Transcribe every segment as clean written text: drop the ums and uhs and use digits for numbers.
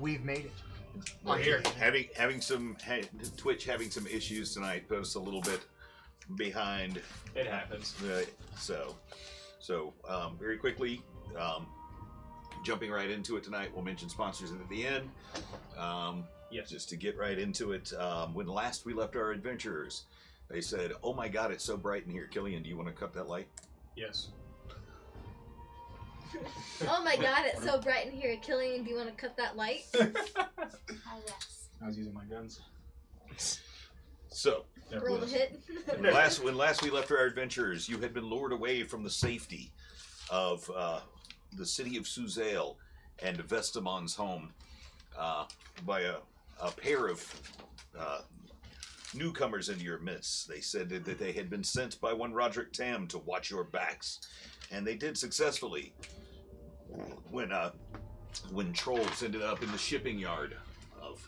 we've made it. We're here. Having some Twitch having some issues tonight. Put us a little bit behind. It happens. So very quickly, jumping right into it tonight. We'll mention sponsors at the end. Yes. Just to get right into it. When last we left our adventurers, they said, "Oh my God, it's so bright in here." Killian, do you want to cut that light? Yes. Oh my God, it's so bright in here. Killian, do you want to cut that light? Yes. I was using my guns. So, Roll the hit. when last we left our adventurers, you had been lured away from the safety of the city of Suzail and Vestamon's home by a pair of newcomers into your midst. They said that they had been sent by one Roderick Tam to watch your backs, and they did successfully. When trolls ended up in the shipping yard of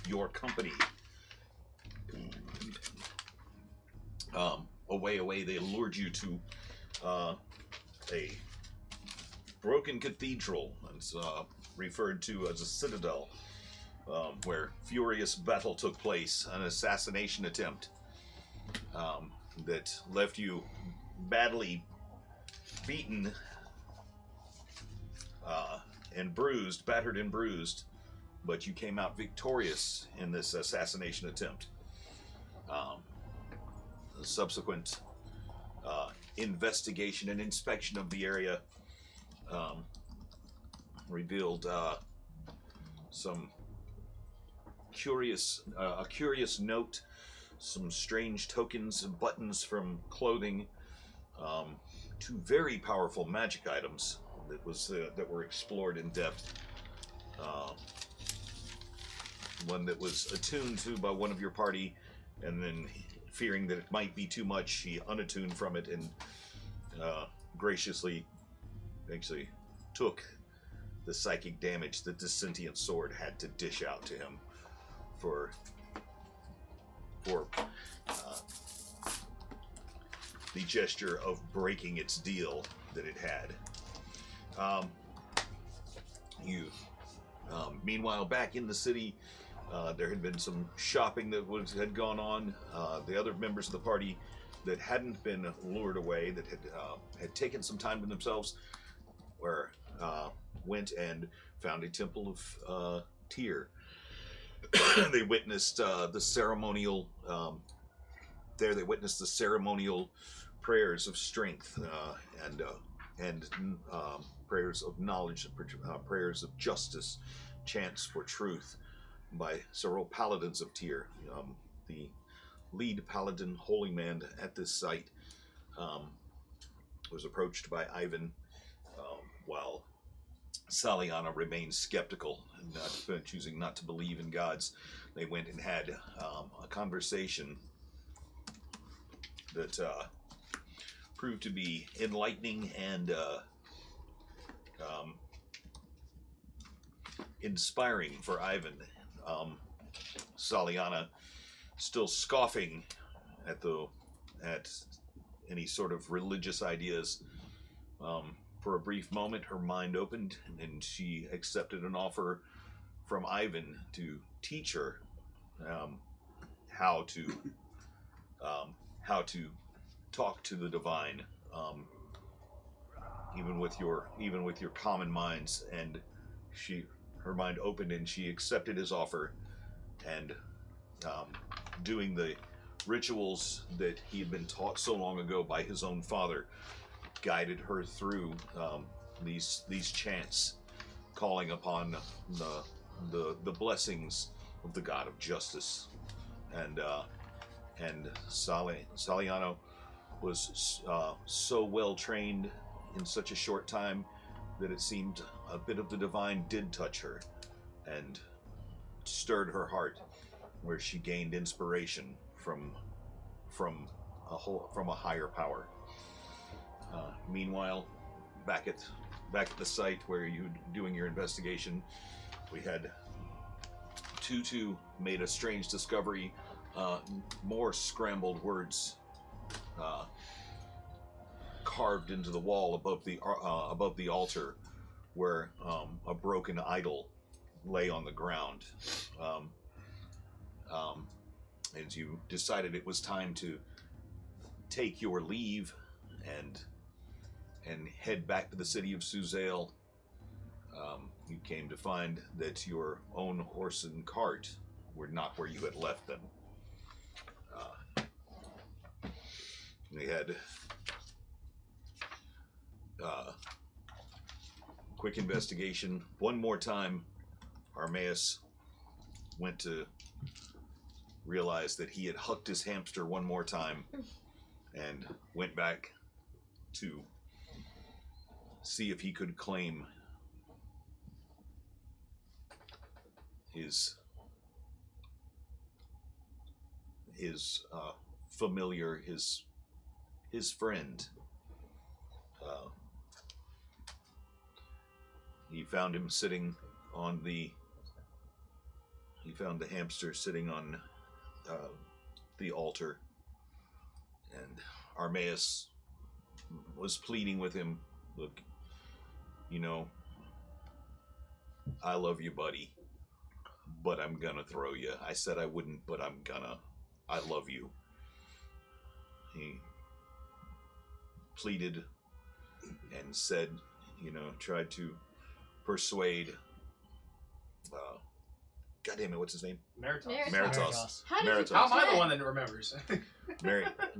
your company, away, they lured you to a broken cathedral. It's referred to as a citadel, where furious battle took place, an assassination attempt that left you badly beaten and bruised, battered and bruised, but you came out victorious in this assassination attempt. The subsequent investigation and inspection of the area revealed some a curious note, some strange tokens and buttons from clothing, two very powerful magic items that were explored in depth. One that was attuned to by one of your party, and then fearing that it might be too much, he unattuned from it and graciously actually took the psychic damage that the sentient sword had to dish out to him for the gesture of breaking its deal that it had. Meanwhile, back in the city, there had been some shopping that had gone on. The other members of the party that hadn't been lured away, that had taken some time to themselves, went and found a temple of Tyr. They witnessed the ceremonial. They witnessed the ceremonial prayers of strength and prayers of knowledge, prayers of justice, chants for truth by several paladins of Tyr. The lead paladin, holy man at this site, was approached by Ivan, while Saliana remained skeptical and choosing not to believe in gods. They went and had a conversation that proved to be enlightening and inspiring for Ivan. Saliana, still scoffing at any sort of religious ideas, for a brief moment her mind opened and she accepted an offer from Ivan to teach her how to talk to the divine, even with your common minds. And her mind opened and she accepted his offer, and doing the rituals that he had been taught so long ago by his own father, guided her through these chants, calling upon the blessings of the God of justice. And Saliano was so well trained in such a short time that it seemed a bit of the divine did touch her and stirred her heart, where she gained inspiration from a higher power. Meanwhile, back at the site where you're doing your investigation, we had Tutu made a strange discovery. More scrambled words carved into the wall above the altar, where a broken idol lay on the ground. As you decided it was time to take your leave and head back to the city of Suzail, you came to find that your own horse and cart were not where you had left them. They had quick investigation. One more time, Armaeus went to realize that he had hucked his hamster one more time and went back to see if he could claim his familiar, his friend. He found him sitting on the. He found the hamster sitting on the altar, and Armaeus was pleading with him. Look, you know, I love you, buddy, but I'm gonna throw you. I said I wouldn't, but I'm gonna. I love you. He pleaded and said, you know, tried to persuade. God damn it, what's his name? Meritos. How did Meritos. you How am I do the that? one that remembers?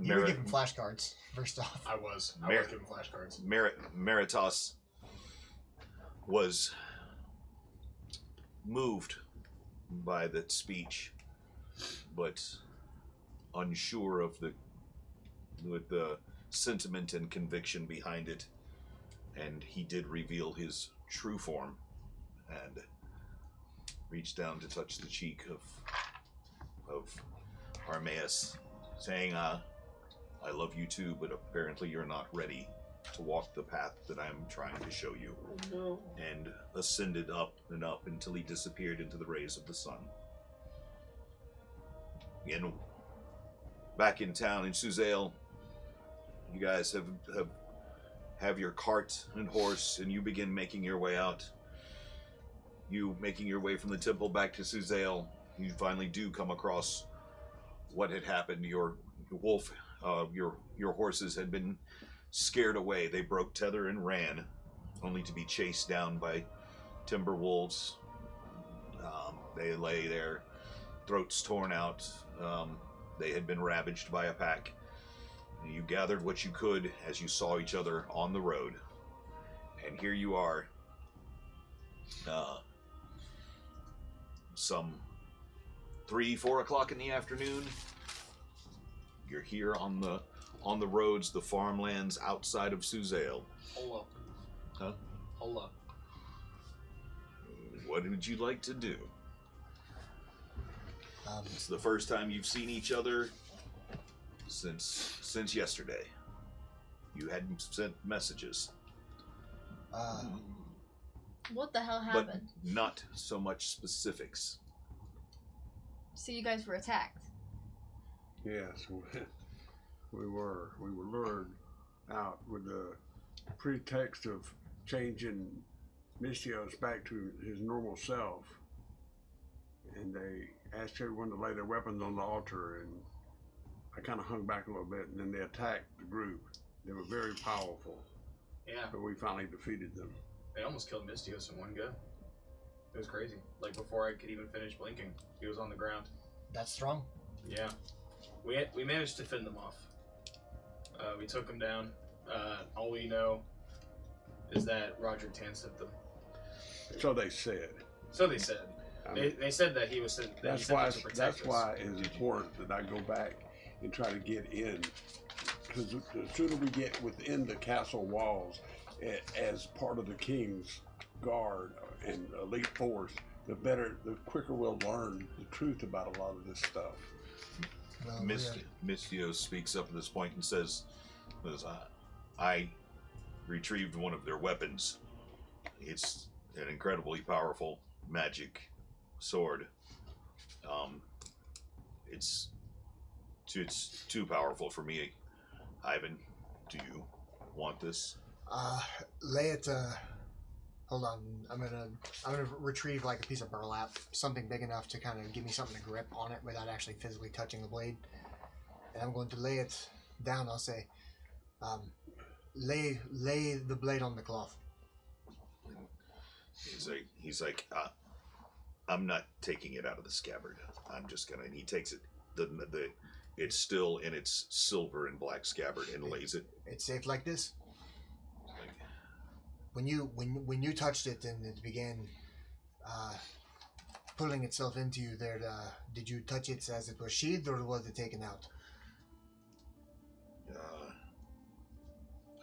You were given flashcards, first off. I was given flashcards. Meritos was moved by that speech, but unsure of the sentiment and conviction behind it, and he did reveal his true form and reached down to touch the cheek of Armaeus, saying, I love you too, but apparently you're not ready to walk the path that I'm trying to show you. No. And ascended up and up until he disappeared into the rays of the sun. And back in town in Suzail, you guys have your cart and horse, and you begin making your way out. You making your way from the temple back to Suzail, you finally do come across what had happened. Your wolf, your horses had been scared away. They broke tether and ran, only to be chased down by timber wolves. They lay there, throats torn out. They had been ravaged by a pack. And you gathered what you could as you saw each other on the road. And here you are, some 3-4 o'clock in the afternoon. You're here on the roads, the farmlands outside of Suzail. Hold up. Huh? Hold up. What would you like to do? It's the first time you've seen each other since yesterday. You hadn't sent messages. What the hell But happened? not so much specifics. So you guys were attacked. Yes, we were. We were lured out with the pretext of changing Mystios back to his normal self. And they asked everyone to lay their weapons on the altar, and I kind of hung back a little bit, and then they attacked the group. They were very powerful, Yeah, but we finally defeated them. they almost killed Mystios in one go. It was crazy. Like, before I could even finish blinking, he was on the ground. That's strong. Yeah. We managed to fend them off. We took them down. All we know is that Roger Tan sent them. So they said. So they said. I mean, They said that he was sent. That he that's sent why. them to protect That's us. why it's important that I go back and try to get in, because the sooner we get within the castle walls as part of the king's guard and elite force, the quicker we'll learn the truth about a lot of this stuff. Well, Mystios speaks up at this point and says, I retrieved one of their weapons. It's an incredibly powerful magic sword. It's too powerful for me. Ivan, do you want this? lay it Hold on, I'm gonna retrieve like a piece of burlap, something big enough to kind of give me something to grip on it without actually physically touching the blade. And I'm going to lay it down. I'll say, lay the blade on the cloth. He's like, I'm not taking it out of the scabbard. I'm just gonna. And he takes it. It's still in its silver and black scabbard and lays it. It's safe like this. Like, When you touched it and it began pulling itself into you there, did you touch it as it was sheathed or was it taken out?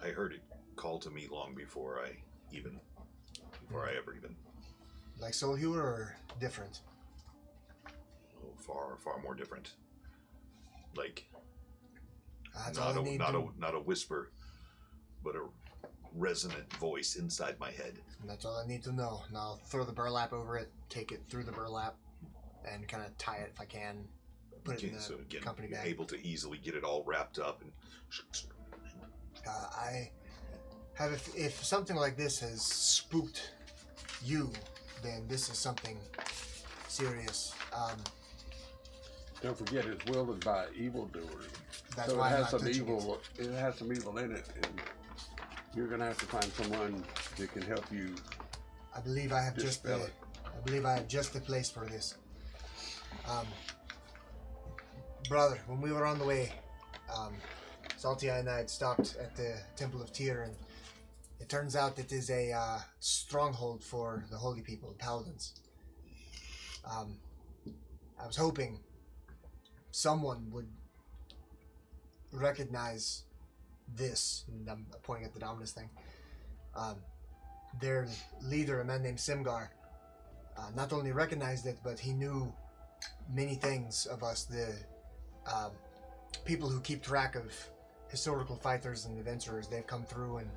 I heard it call to me long before I ever even. Like Soul Hewer or different? Oh, far more different. Like That's all I need. not a whisper, but a resonant voice inside my head. That's all I need to know. And I'll throw the burlap over it, take it through the burlap, and kind of tie it if I can. Put it in the company bag. Able to easily get it all wrapped up and. I have if something like this has spooked you, then this is something serious. Don't forget, it's wielded by evildoers. That's so why it I'm has not some touching evil. It has some evil in it, and you're gonna have to find someone that can help you. I believe I have just the. Dispel it. I believe I have just the place for this. Brother, when we were on the way, Salty and I had stopped at the Temple of Tyr, and it turns out it is a stronghold for the holy people, the paladins. I was hoping someone would recognize this, and I'm pointing at the Dominus thing. Their leader, a man named Simgar, not only recognized it, but he knew many things of us, the people who keep track of historical fighters and adventurers. They've come through and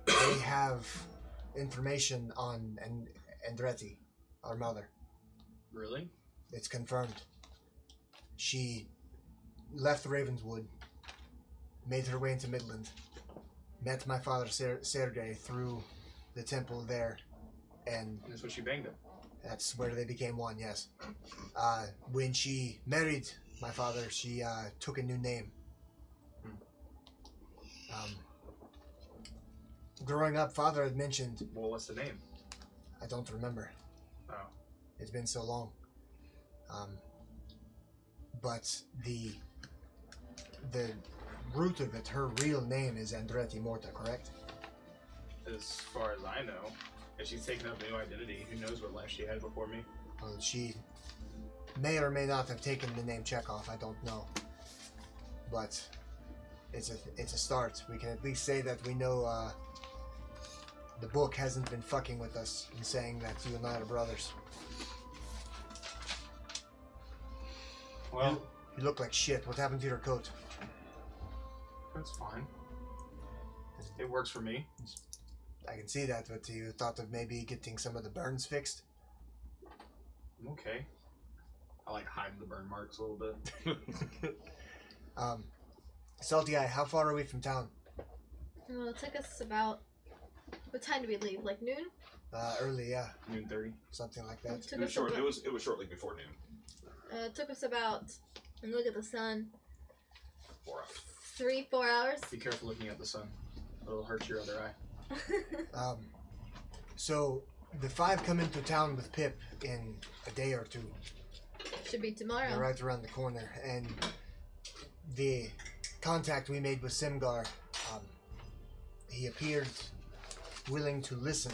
they have information on Andretti, our mother. Really? It's confirmed. She left Ravenswood, made her way into Midland, met my father Sergei through the temple there, and That's what she banged him. that's where they became one, yes. When she married my father, she took a new name. Growing up, father had mentioned, Well, what's the name? I don't remember. Oh. It's been so long. But the root of it, her real name is Andretti Morta, correct? As far as I know, if she's taken up a new identity, who knows what life she had before me? Well, she may or may not have taken the name Chekhov, I don't know. But it's a start. We can at least say that we know the book hasn't been fucking with us and saying that you and I are brothers. Well, You look like shit. What happened to your coat? that's fine. It works for me. I can see that, but you thought of maybe getting some of the burns fixed? I'm okay. I like hide the burn marks a little bit. Salty Eye, how far are we from town? Well, it took us about. What time did we leave? Like noon? Early, yeah. Noon 30. Something like It that. took It was us short. about, It was shortly before noon. it took us about. And look at the sun. 4 hours. 3-4 hours. Be careful looking at the sun. It'll hurt your other eye. So the 5 come into town with Pip in a day or two. Should be tomorrow. They're right around the corner, and the contact we made with Simgar, he appeared willing to listen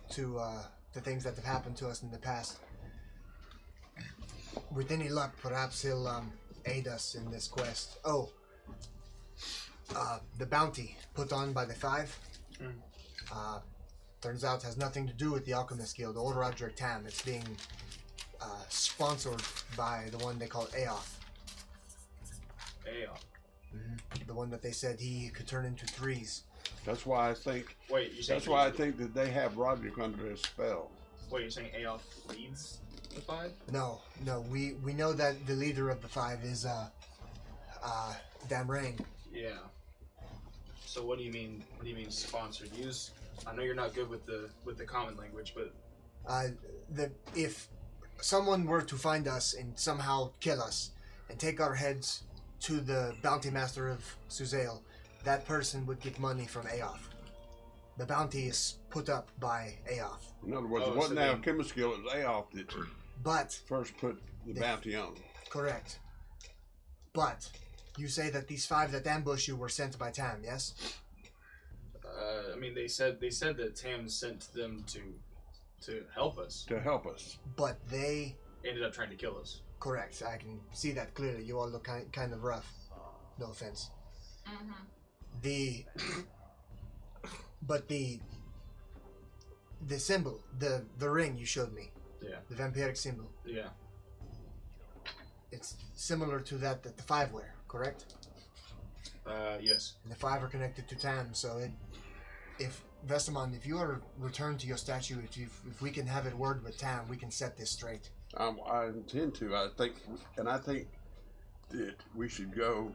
to the things that have happened to us in the past. With any luck, perhaps he'll aid us in this quest. Oh, the bounty put on by the 5 turns out has nothing to do with the Alchemist Guild or Roger Tam. It's being sponsored by the one they call Aoth. The one that they said he could turn into 3s. That's why I think. Wait, you're saying That's why I think that they have Roderick under his spell. Wait, you're saying Aoth leads the 5? No, we know that the leader of the 5 is Damrain. Yeah. So what do you mean? What do you mean sponsored? I know you're not good with the common language, but If someone were to find us and somehow kill us and take our heads to the bounty master of Suzail, that person would get money from Aoth. The bounty is put up by Aoth. In other words, Oh, it wasn't so our chemist skill, it was Aoth that But, first put the bounty on. correct. But, you say that these 5 that ambushed you were sent by Tam, yes? I mean, they said that Tam sent them to help us. To help us. But they... Ended up trying to kill us. Correct, I can see that clearly. You all look kind of rough. No offense. But the symbol, the ring you showed me, Yeah. the vampiric symbol, Yeah. it's similar to that the 5 wear, correct? Yes. And the 5 are connected to Tam, so if Vesemon, if you are returned to your statue, if we can have it word with Tam, we can set this straight. I intend to. I think that we should go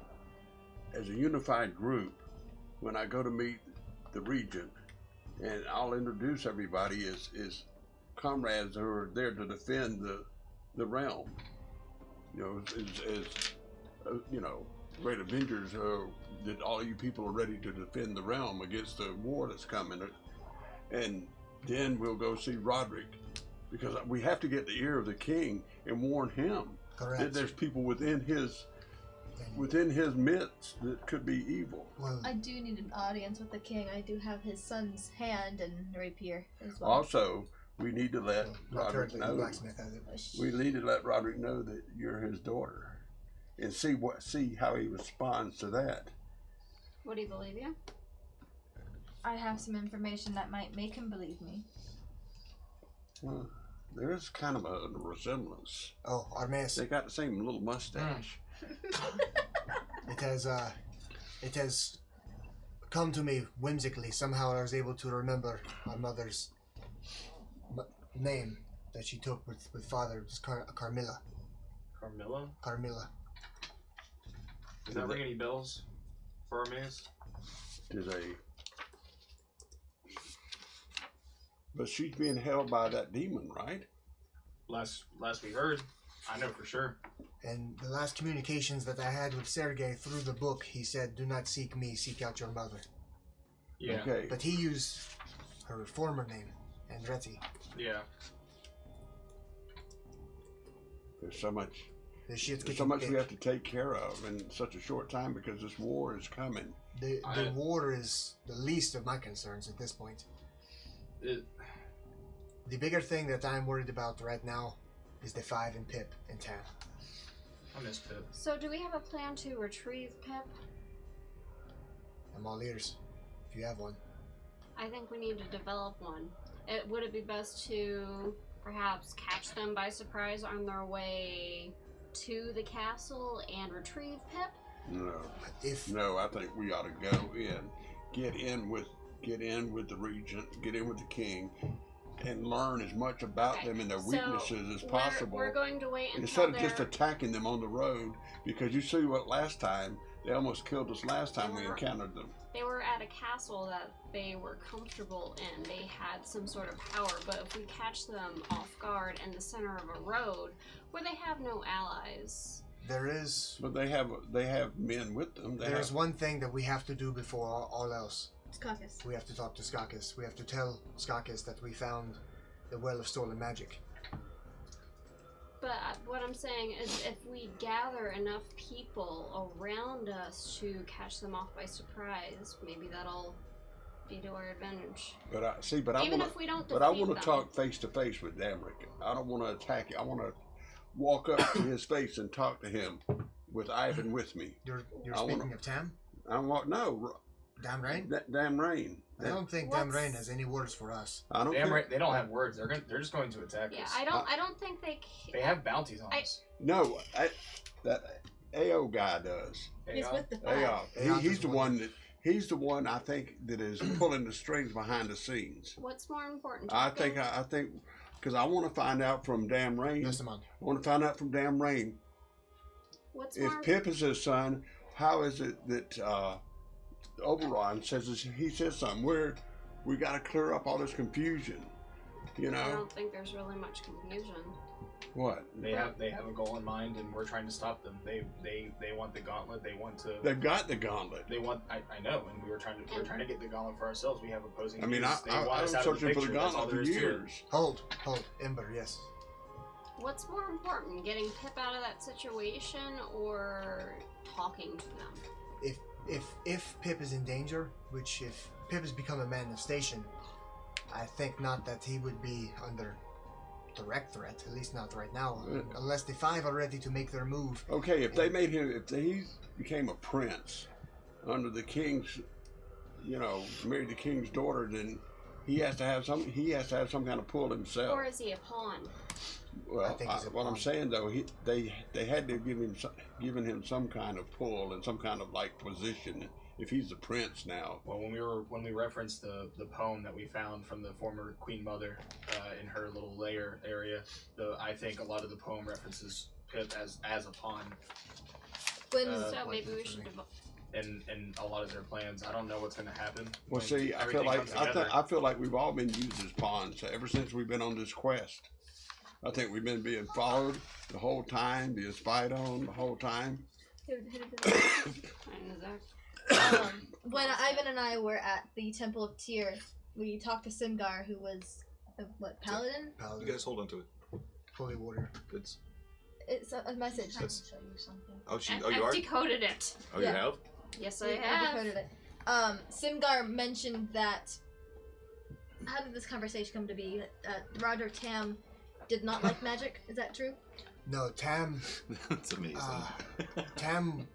as a unified group when I go to meet the regent, and I'll introduce everybody as comrades who are there to defend the realm. You know, as you know, great avengers. That all you people are ready to defend the realm against the war that's coming, and then we'll go see Roderick, because we have to get the ear of the king and warn him Correct. that there's people within his midst that could be evil. Well, I do need an audience with the king. I do have his son's hand and rapier as well. Also, we need to let not Roderick currently, the know. blacksmith has it. We need to let Roderick know that you're his daughter, and see how he responds to that. Would he believe you? I have some information that might make him believe me. Well, there is kind of a resemblance. Oh, Armeus. They got the same little mustache. It has come to me whimsically. Somehow I was able to remember my mother's name that she took with father. It was Carmilla. Carmilla? Carmilla. Does that ring any bells for Armeus? But she's being held by that demon, right? Last we heard, I know for sure. And the last communications that I had with Sergei through the book, he said, "Do not seek me, seek out your mother." Yeah. Okay. But he used her former name, Andretti. Yeah. There's so much. The shit's There's getting so much big. we have to take care of in such a short time because this war is coming. The war is the least of my concerns at this point. The bigger thing that I'm worried about right now is the 5 and Pip and Tam. I miss Pip. So do we have a plan to retrieve Pip? I'm all ears, if you have one. I think we need to develop one. Would it be best to perhaps catch them by surprise on their way to the castle and retrieve Pip? No, I think we ought to go in, get in with the regent, get in with the king, and learn as much about them and their weaknesses as possible. We're going to wait until instead of just attacking them on the road, because you see what last time they almost killed us last time we encountered them. They were at a castle that they were comfortable in. They had some sort of power, but if we catch them off guard in the center of a road where they have no allies. There is... But they have men with them. There's one thing that we have to do before all else. Skakis. We have to talk to Skakis. We have to tell Skakis that we found the Well of Stolen Magic. But what I'm saying is if we gather enough people around us to catch them off by surprise, maybe that'll be to our advantage. But I Even if we don't defeat But I want them. to talk face to face with Damrick. I don't want to attack him. I want to walk up to his face and talk to him with Ivan with me. You're speaking of Tam? Dam Rain? Dam Rain. I don't think Dam Rain has any words for us. I don't Damn think, right, they don't have words. They're just going to attack Yeah, us. I don't think they. They have bounties on us. No, that AO guy does. He's AO? with the 5. AO. AO He's is the one. He's the one I think that is pulling the strings behind the scenes. What's more important? I think because I want to find out from Dam Rain. Vesemon. I want to find out from Dam Rain What's if more? Pip is his son. How is it that Oberon he says something. We got to clear up all this confusion. You I know don't think there's really much confusion. what? They have a goal in mind, and we're trying to stop them. They want the gauntlet. They want to. They've got the gauntlet. They want. I know, and we're trying to get the gauntlet for ourselves. We have opposing. I mean, views. They want I us was out of searching for the picture. That's all gauntlet there for is to it. years. Hold, Ember, yes. What's more important, getting Pip out of that situation or talking to them? If Pip is in danger, which if Pip has become a man of station, I think not that he would be under direct threat, at least not right now, unless the five are ready to make their move. Okay, if he became a prince under the king's, married the king's daughter, then he has to have some kind of pull himself. Or is he a pawn? Well, I think he's a what I'm pawn. saying though, they had to have given him some kind of pull and some kind of like position if he's the prince now. Well, when we referenced the poem that we found from the former Queen Mother in her little lair area, I think a lot of the poem references Pip as a pawn, When So maybe we should and a lot of their plans. I don't know what's going to happen. Well, when see, I everything comes together. feel like we've all been used as pawns ever since we've been on this quest. I think we've been being followed the whole time, being spied on the whole time. when Ivan and I were at the Temple of Tyr, we talked to Simgar, who was paladin. You guys hold on to it. Holy water. Good. It's a message. That's- show you something. Oh, I've you are? decoded it. Oh, Yeah. you have? Yes, We I have. decoded it. Simgar mentioned that. How did this conversation come to be? Roger Tam did not like magic. Is that true? No, Tam That's amazing. Tam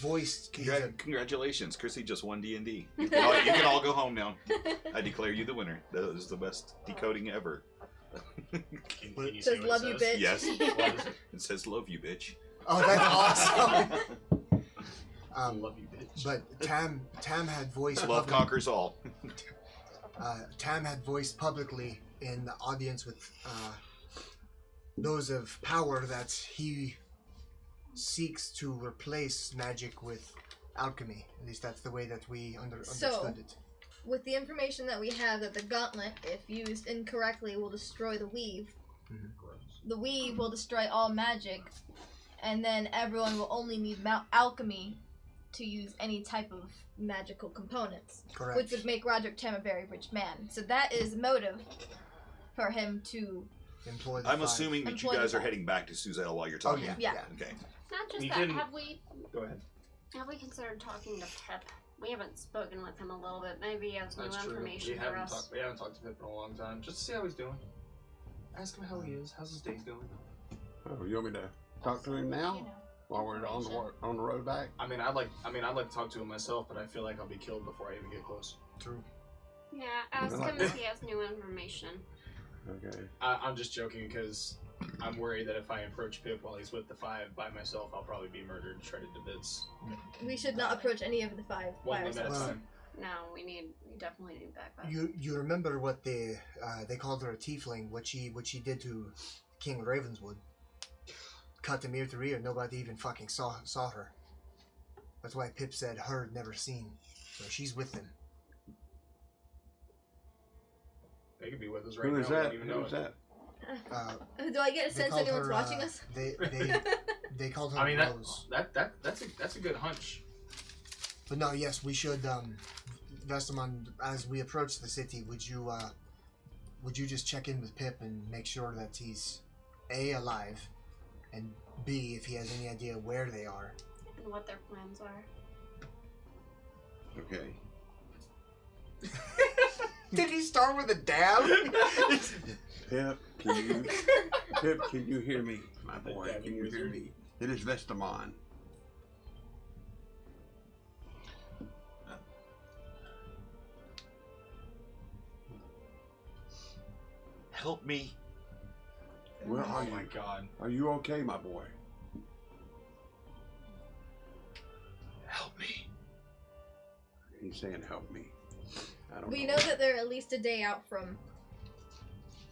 voiced he's a- Congratulations, Chrissy just won D&D. You can all go home now. I declare you the winner. That is the best decoding ever. Can you Says, see what "Love it you, says? bitch." Yes. What is it? It says love you, bitch. Oh, that's awesome. I love you, bitch. But Tam had voiced Love conquers all. Tam had voiced publicly in the audience with those of power that he seeks to replace magic with alchemy. At least that's the way that we understood it. With the information that we have, that the gauntlet, if used incorrectly, will destroy the weave. The weave will destroy all magic, and then everyone will only need alchemy to use any type of magical components, Correct. which would make Roderick Tam a very rich man. So that is motive for him to. Employ the I'm five. assuming that you Employ guys the are heading back to Suzelle while you're Oh talking. yeah. Yeah. Okay. Not just We that. can- Have we Go ahead. considered talking to Pip? We haven't spoken with him a little bit. Maybe he has new That's true. information We for haven't, us. we haven't talked to Pip in a long time, just to see how he's doing. Ask him how he is. How's his day going? Oh, you want me to talk to him now while we're on the road back? I'd like to talk to him myself, but I feel like I'll be killed before I even get close. True. Yeah, ask him if he has new information. Okay. I'm just joking because I'm worried that if I approach Pip while he's with the five by myself, I'll probably be murdered and shredded to bits. We should not approach any of the five by One limit at a ourselves. time. No, we definitely need backup. You remember what they called her a tiefling? What she did to King Ravenswood? Cut him ear to ear. Nobody even fucking saw her. That's why Pip said heard, never seen. So she's with them. They could be with us right Who now. is We don't that? even Who know is it. that? Do I get a They sense called anyone's her, watching us? They called her I mean, Rose. that's a good hunch. But no, yes, we should. Vesterman, as we approach the city, would you just check in with Pip and make sure that he's A, alive, and B, if he has any idea where they are. And what their plans are. Okay. Did he start with a dab? Pip, can you hear me, my boy? Dabbing Can you hear wizard. me? It is Vestamon. Help me. Where are Oh you? my god. Are you okay, my boy? Help me. He's saying help me. I don't We know. know that they're at least a day out from.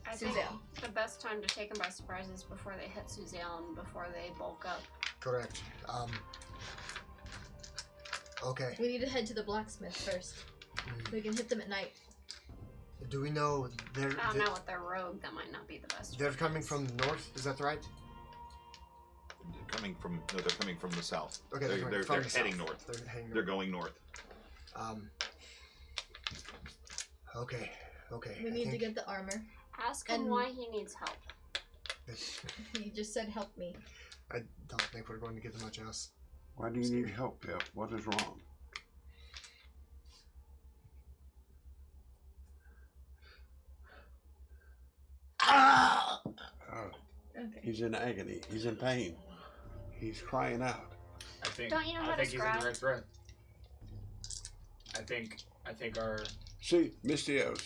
I think Suzelle. the best time to take them by surprise is before they hit Suzelle and before they bulk up. Correct. Okay. We need to head to the blacksmith first. We can hit them at night. Do we know they're I don't know with their rogue, that might not be the best. they're coming from the north? Is that right? They're coming from the south. Okay, They're coming from the heading south. north. They're heading They're north. going north. Okay. We I need to think get the armor. Ask him And- why he needs help. He just said help me. I don't think we're going to get much else. Why do you need help, Pip? What is wrong? Okay. He's in agony. He's in pain. He's crying out. I think. Don't you know how I to think he's in the scribe? right threat. I think our. See, Mystios,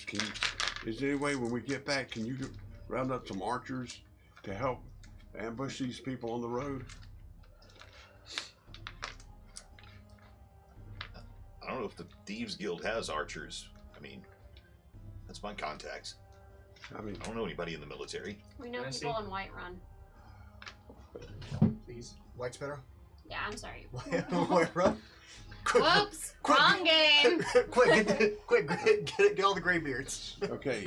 is there any way when we get back, can you round up some archers to help ambush these people on the road? I don't know if the Thieves Guild has archers. I mean, that's my contacts. I mean, I don't know anybody in the military. We know Can I people see? in Whiterun. Please. White Sparrow? Yeah, I'm sorry. White Sparrow? Quick, Whoops! quick. Wrong game! quick, get all the graybeards. okay.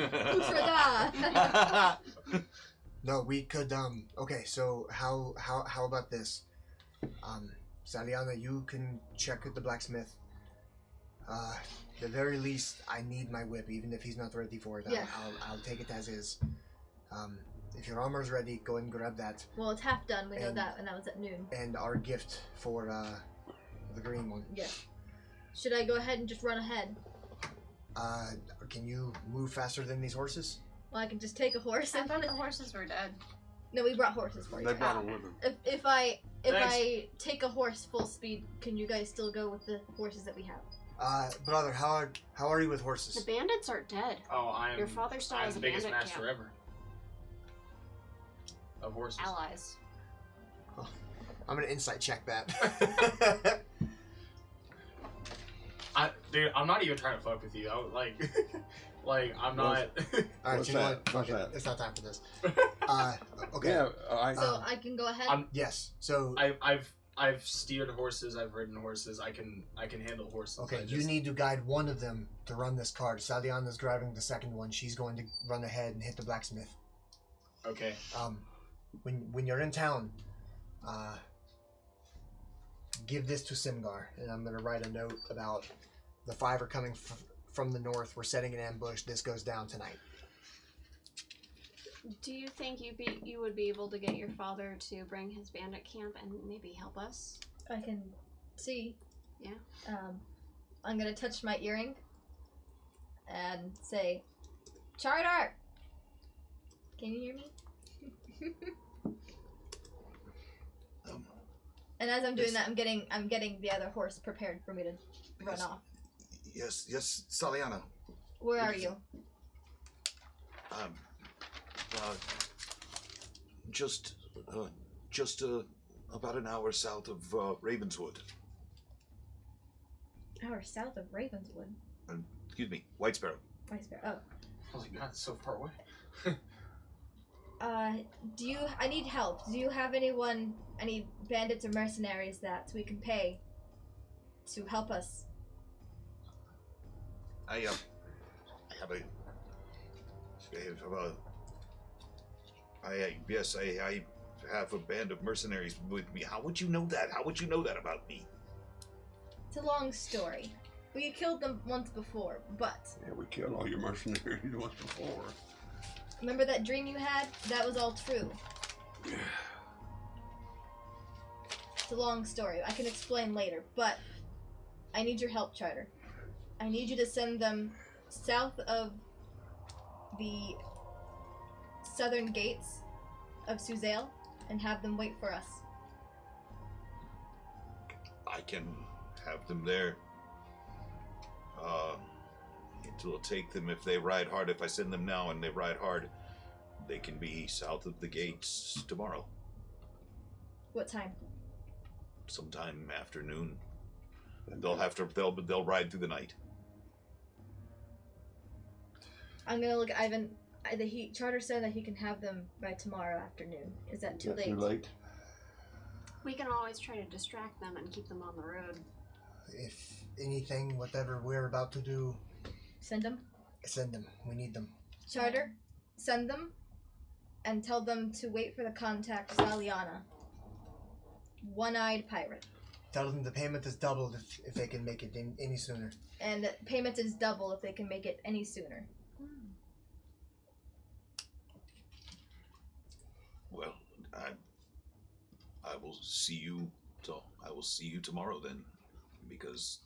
No, we could. Okay, so how about this? Saliana, you can check at the blacksmith. The very least, I need my whip, even if he's not ready for it. Yeah. I'll take it as is. If your armor's ready, go and grab that. Well, it's half done. We know And- that, and that was at noon. And our gift for the green one. Yeah. Should I go ahead and just run ahead? Can you move faster than these horses? Well, I can just take a horse. I And thought the horses were dead. no, we brought horses for you. They brought him with them. If I Thanks. take a horse full speed, can you guys still go with the horses that we have? Brother, how are you with The horses? bandits are dead. Oh, I'm. Your father still I'm has the a biggest bandit master camp. ever. Of horses. Allies. I'm gonna insight check that. Dude, I'm not even trying to fuck with you. I'm not. All right, What's you know that? what? Fuck What's it. that? It's not time for this. Okay. Yeah, I. So I can go ahead. Yes. So I've steered horses. I've ridden horses. I can handle horses. okay, I you just- need to guide one of them to run this cart. Saliana's driving the second one. She's going to run ahead and hit the blacksmith. Okay. When you're in town, give this to Simgar, and I'm gonna write a note about the five are coming from the north. We're setting an ambush. This goes down tonight. Do you think you would be able to get your father to bring his bandit camp and maybe help us? I can see. Yeah. I'm gonna touch my earring and say, "Charter." Can you hear me? And as I'm doing Yes. that, I'm getting the other horse prepared for me to run Yes. off. Yes, Saliana. Where are you? Just about an hour south of Ravenswood. Hour south of Ravenswood. Excuse me, White Sparrow. Vice Bear. Holy God, it's so far away. I need help. Do you have any bandits or mercenaries that we can pay to help us? I have a band of mercenaries with me. How would you know that? How would you know that about me? It's a long story. We killed them once before, but Yeah, we killed all your mercenaries once before. remember that dream you had? That was all true. It's a long story. I can explain later, but I need your help, Charter. I need you to send them south of the southern gates of Suzail and have them wait for us. I can have them there. It will take them if they ride hard. If I send them now and they ride hard, they can be south of the gates tomorrow, What time? sometime afternoon. And they'll ride through the night. I'm gonna look at Ivan. Charter said that he can have them by tomorrow afternoon. Is that too late? Too late? We can always try to distract them and keep them on the road. if anything, whatever we're about to do, Send them. send them. We need them. Charter, send them, and tell them to wait for the contact Saliana. One-eyed pirate. Tell them the payment is doubled if they can make it any sooner. And payment is double if they can make it any sooner. Well, I will see you. I will see you tomorrow then, because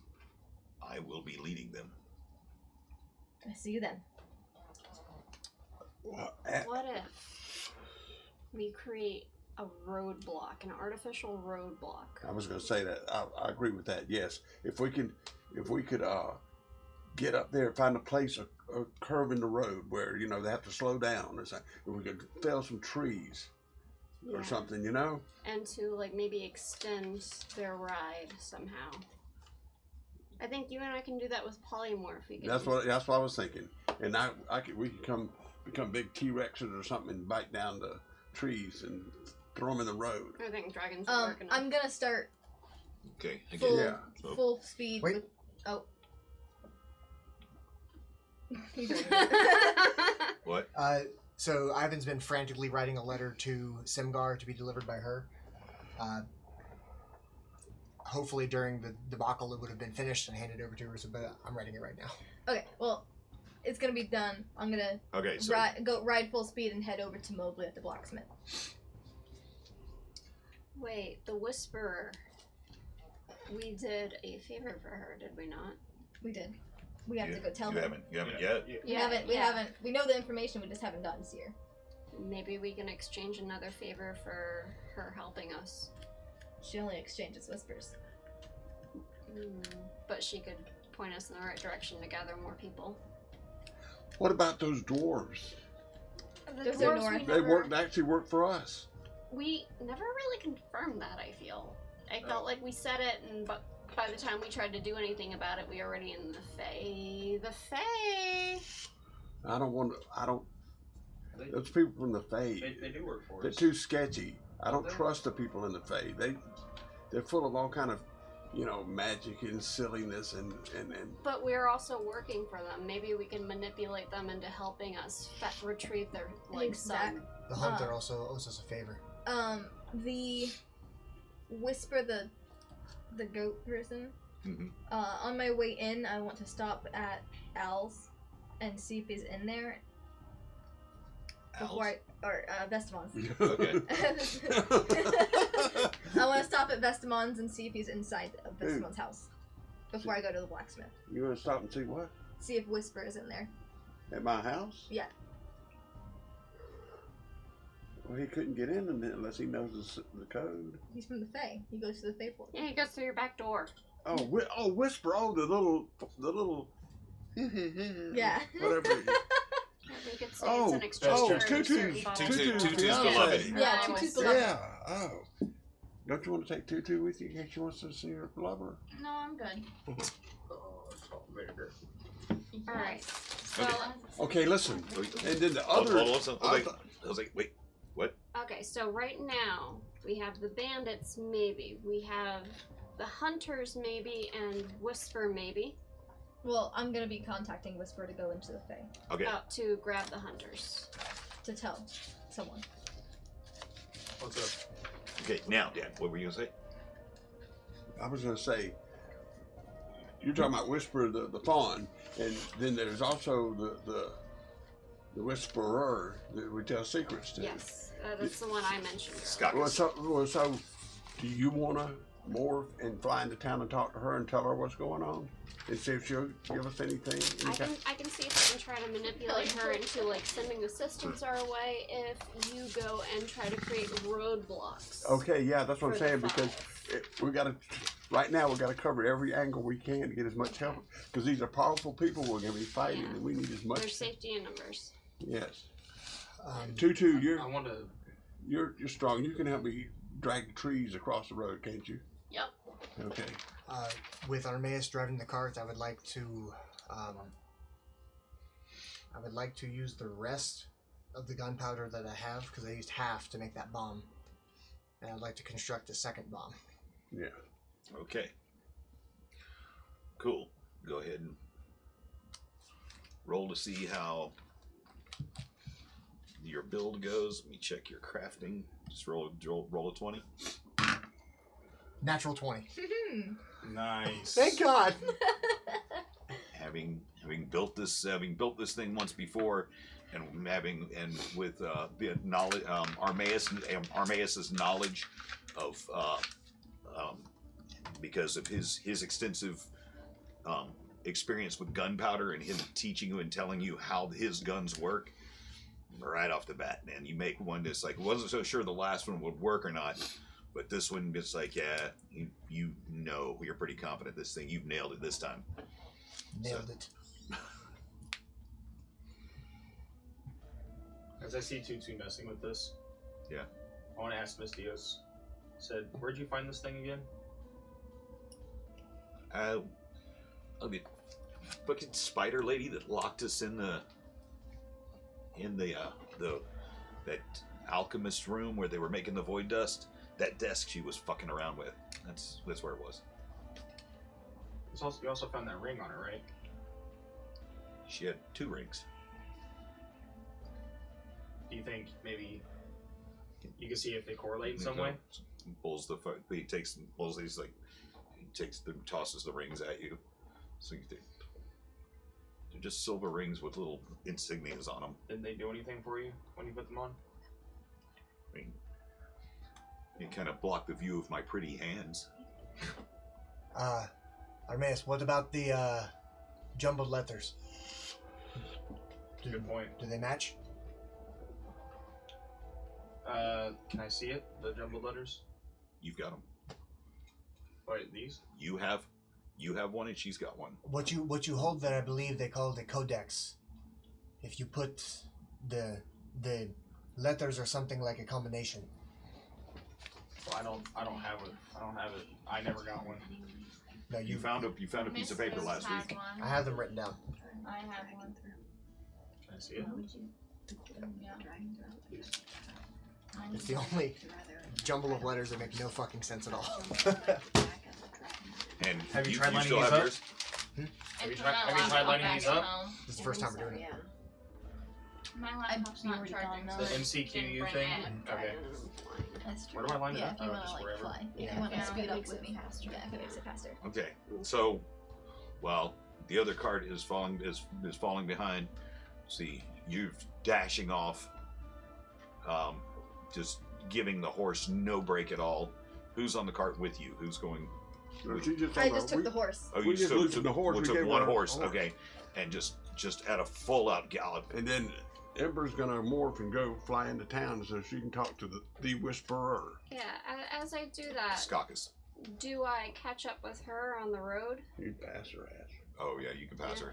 I will be leading them. I see you then. What if we create a roadblock, an artificial roadblock? I was going to say that. I agree with that. Yes, if we could get up there, find a place, a curve in the road where they have to slow down. Or something. If we could fell some trees or something, And to like maybe extend their ride somehow. I think you and I can do that with polymorph. That's what I was thinking. And we could become big T-Rexes or something and bite down the trees and throw them in the road. I think dragons would work enough. I'm gonna start Okay. full, full speed. Wait. With, oh. What? So Ivan's been frantically writing a letter to Simgar to be delivered by her. Hopefully during the debacle it would have been finished and handed over to her, but I'm writing it right now. Okay, well, it's gonna be done. I'm gonna Okay. So ride full speed and head over to Mobley at the blacksmith. Wait, the Whisperer. We did a favor for her, did we not? We did. We have to go tell you her. haven't yet. We haven't. We know the information. We just haven't gotten to see her. Maybe we can exchange another favor for her helping us. She only exchanges whispers. But she could point us in the right direction to gather more people. What about those dwarves? Those are north. They actually work for us. We never really confirmed that, I feel. I felt like we said it, and but by the time we tried to do anything about it, we were already in the Fae. The Fae! Those people from the Fae, They do work for they're us. too sketchy. I don't trust the people in the Fae. They're full of all kind of, magic and silliness and But we're also working for them. Maybe we can manipulate them into helping us retrieve their, son. The hunter also owes us a favor. The whisper, the goat person. Mhm. On my way in, I want to stop at Al's and see if he's in there. Before Vestamon's. Okay. I want to stop at Vestamon's and see if he's inside of Vestamon's house before I go to the blacksmith. You want to stop and see what? See if Whisper is in there. At my house? Yeah. Well, he couldn't get in unless he knows the code. He's from the Fae. He goes to the Fae port. Yeah, he goes through your back door. Oh, Whisper! Oh, the little. Yeah. Whatever. I think it's an exchange for a certain Tutu's bottle. Tutu's fiance. beloved. Yeah, Anyways. Tutu's beloved. Yeah. Oh. Don't you want to take Tutu with you in case she wants to see her lover? No, I'm good. Oh, it's all vinegar. Alright. So, Okay, listen. And then the Hold other. on. I was like, wait, what? okay, so right now, we have the bandits, maybe. We have the hunters, maybe, and Whisper, maybe. Well, I'm gonna be contacting Whisper to go into the Fae Okay. To grab the hunters. to tell someone. What's up? Okay, now, Dan, what were you gonna say? I was going to say, you're talking about Whisper the fawn, and then there's also the Whisperer that we tell secrets to. Yes, that's the one I mentioned earlier. Scott. So do you want to morph and fly into town and talk to her and tell her what's going on? And see if she'll give us anything? I can see if I can try to manipulate her into like sending assistance our way if you go and try to create roadblocks. Okay, yeah, that's what I'm For the saying, because right now we got to cover every angle we can to get as much help, because these are powerful people we're going to be fighting, Yeah. and we need as much. There's safety in numbers. Yes. Um, Tutu, I want to. you're strong. You can help me drag the trees across the road, can't you? Yep. Okay. with Armaeus driving the cart, I would like to use the rest of the gunpowder that I have, because I used half to make that bomb, and I'd like to construct a second bomb. Yeah. Okay. Cool. Go ahead and roll to see how your build goes. Let me check your crafting. Just roll a 20. Natural 20. Nice. Thank God. Having built this thing once before, and with the knowledge, Armaeus's knowledge of because of his extensive experience with gunpowder and him teaching you and telling you how his guns work. Right off the bat, man, you make one that's like, wasn't so sure the last one would work or not, but this one, it's like, yeah, you know, you're pretty confident this thing, you've nailed it this time. Nailed it. As I see Tutu messing with this, Yeah. I want to ask Mystios. Said, where'd you find this thing again? The fucking spider lady that locked us in the that alchemist room where they were making the void dust. That desk she was fucking around with. That's where it was. You also found that ring on her, right? She had 2 rings. Do you think maybe you can see if they correlate in some way? He tosses the rings at you. So they're just silver rings with little insignias on them. Did they do anything for you when you put them on? I mean, you kind of block the view of my pretty hands. Armaeus, what about the jumbled letters? Good point. Do they match? Can I see it? The jumbled letters? You've got them. Wait, these? You have one, and she's got one. What you hold there, I believe they call it a codex. If you put the letters or something like a combination. Well, I don't have it. I never got one. No, You found a piece of paper last week. I have them written down. I have one. Can I see it? Please. It's the only jumble of letters that make no fucking sense at all. And Have you tried you lining still these have up? yours? Have you tried lining these up? This is the first time we're doing it. My laptop's not charging. The MCQU thing? Okay. That's true. Where do I line it Yeah, up? if you Oh, want just to wherever. fly. If Yeah. you want to Yeah, speed it up makes with it me. faster. Yeah, it makes it faster. Okay. So, while the other cart is falling behind, see, you're dashing off, just giving the horse no break at all. Who's on the cart with you? Who's going? So she just I just took the horse. Oh, We you just took loosened the horse, well, we took gave one her a horse. horse. Okay, and just at a full out gallop. And then Ember's gonna morph and go fly into town so she can talk to the Whisperer. Yeah, as I do that, Skakis. do I catch up with her on the road? You'd pass her ass. Oh yeah, you can pass her.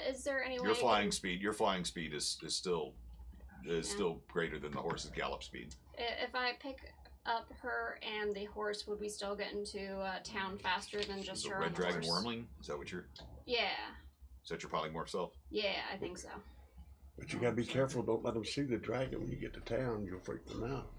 Is there any way Your I flying can- speed. Your flying speed is still greater than the horse's gallop speed. If I pick up her and the horse, would we still get into town faster than just The her red on the dragon horse? wormling. Is that what you're? Yeah, Is that your polymorph self? yeah, I think so. But you gotta be careful. Don't let them see the dragon when you get to town. You'll freak them out.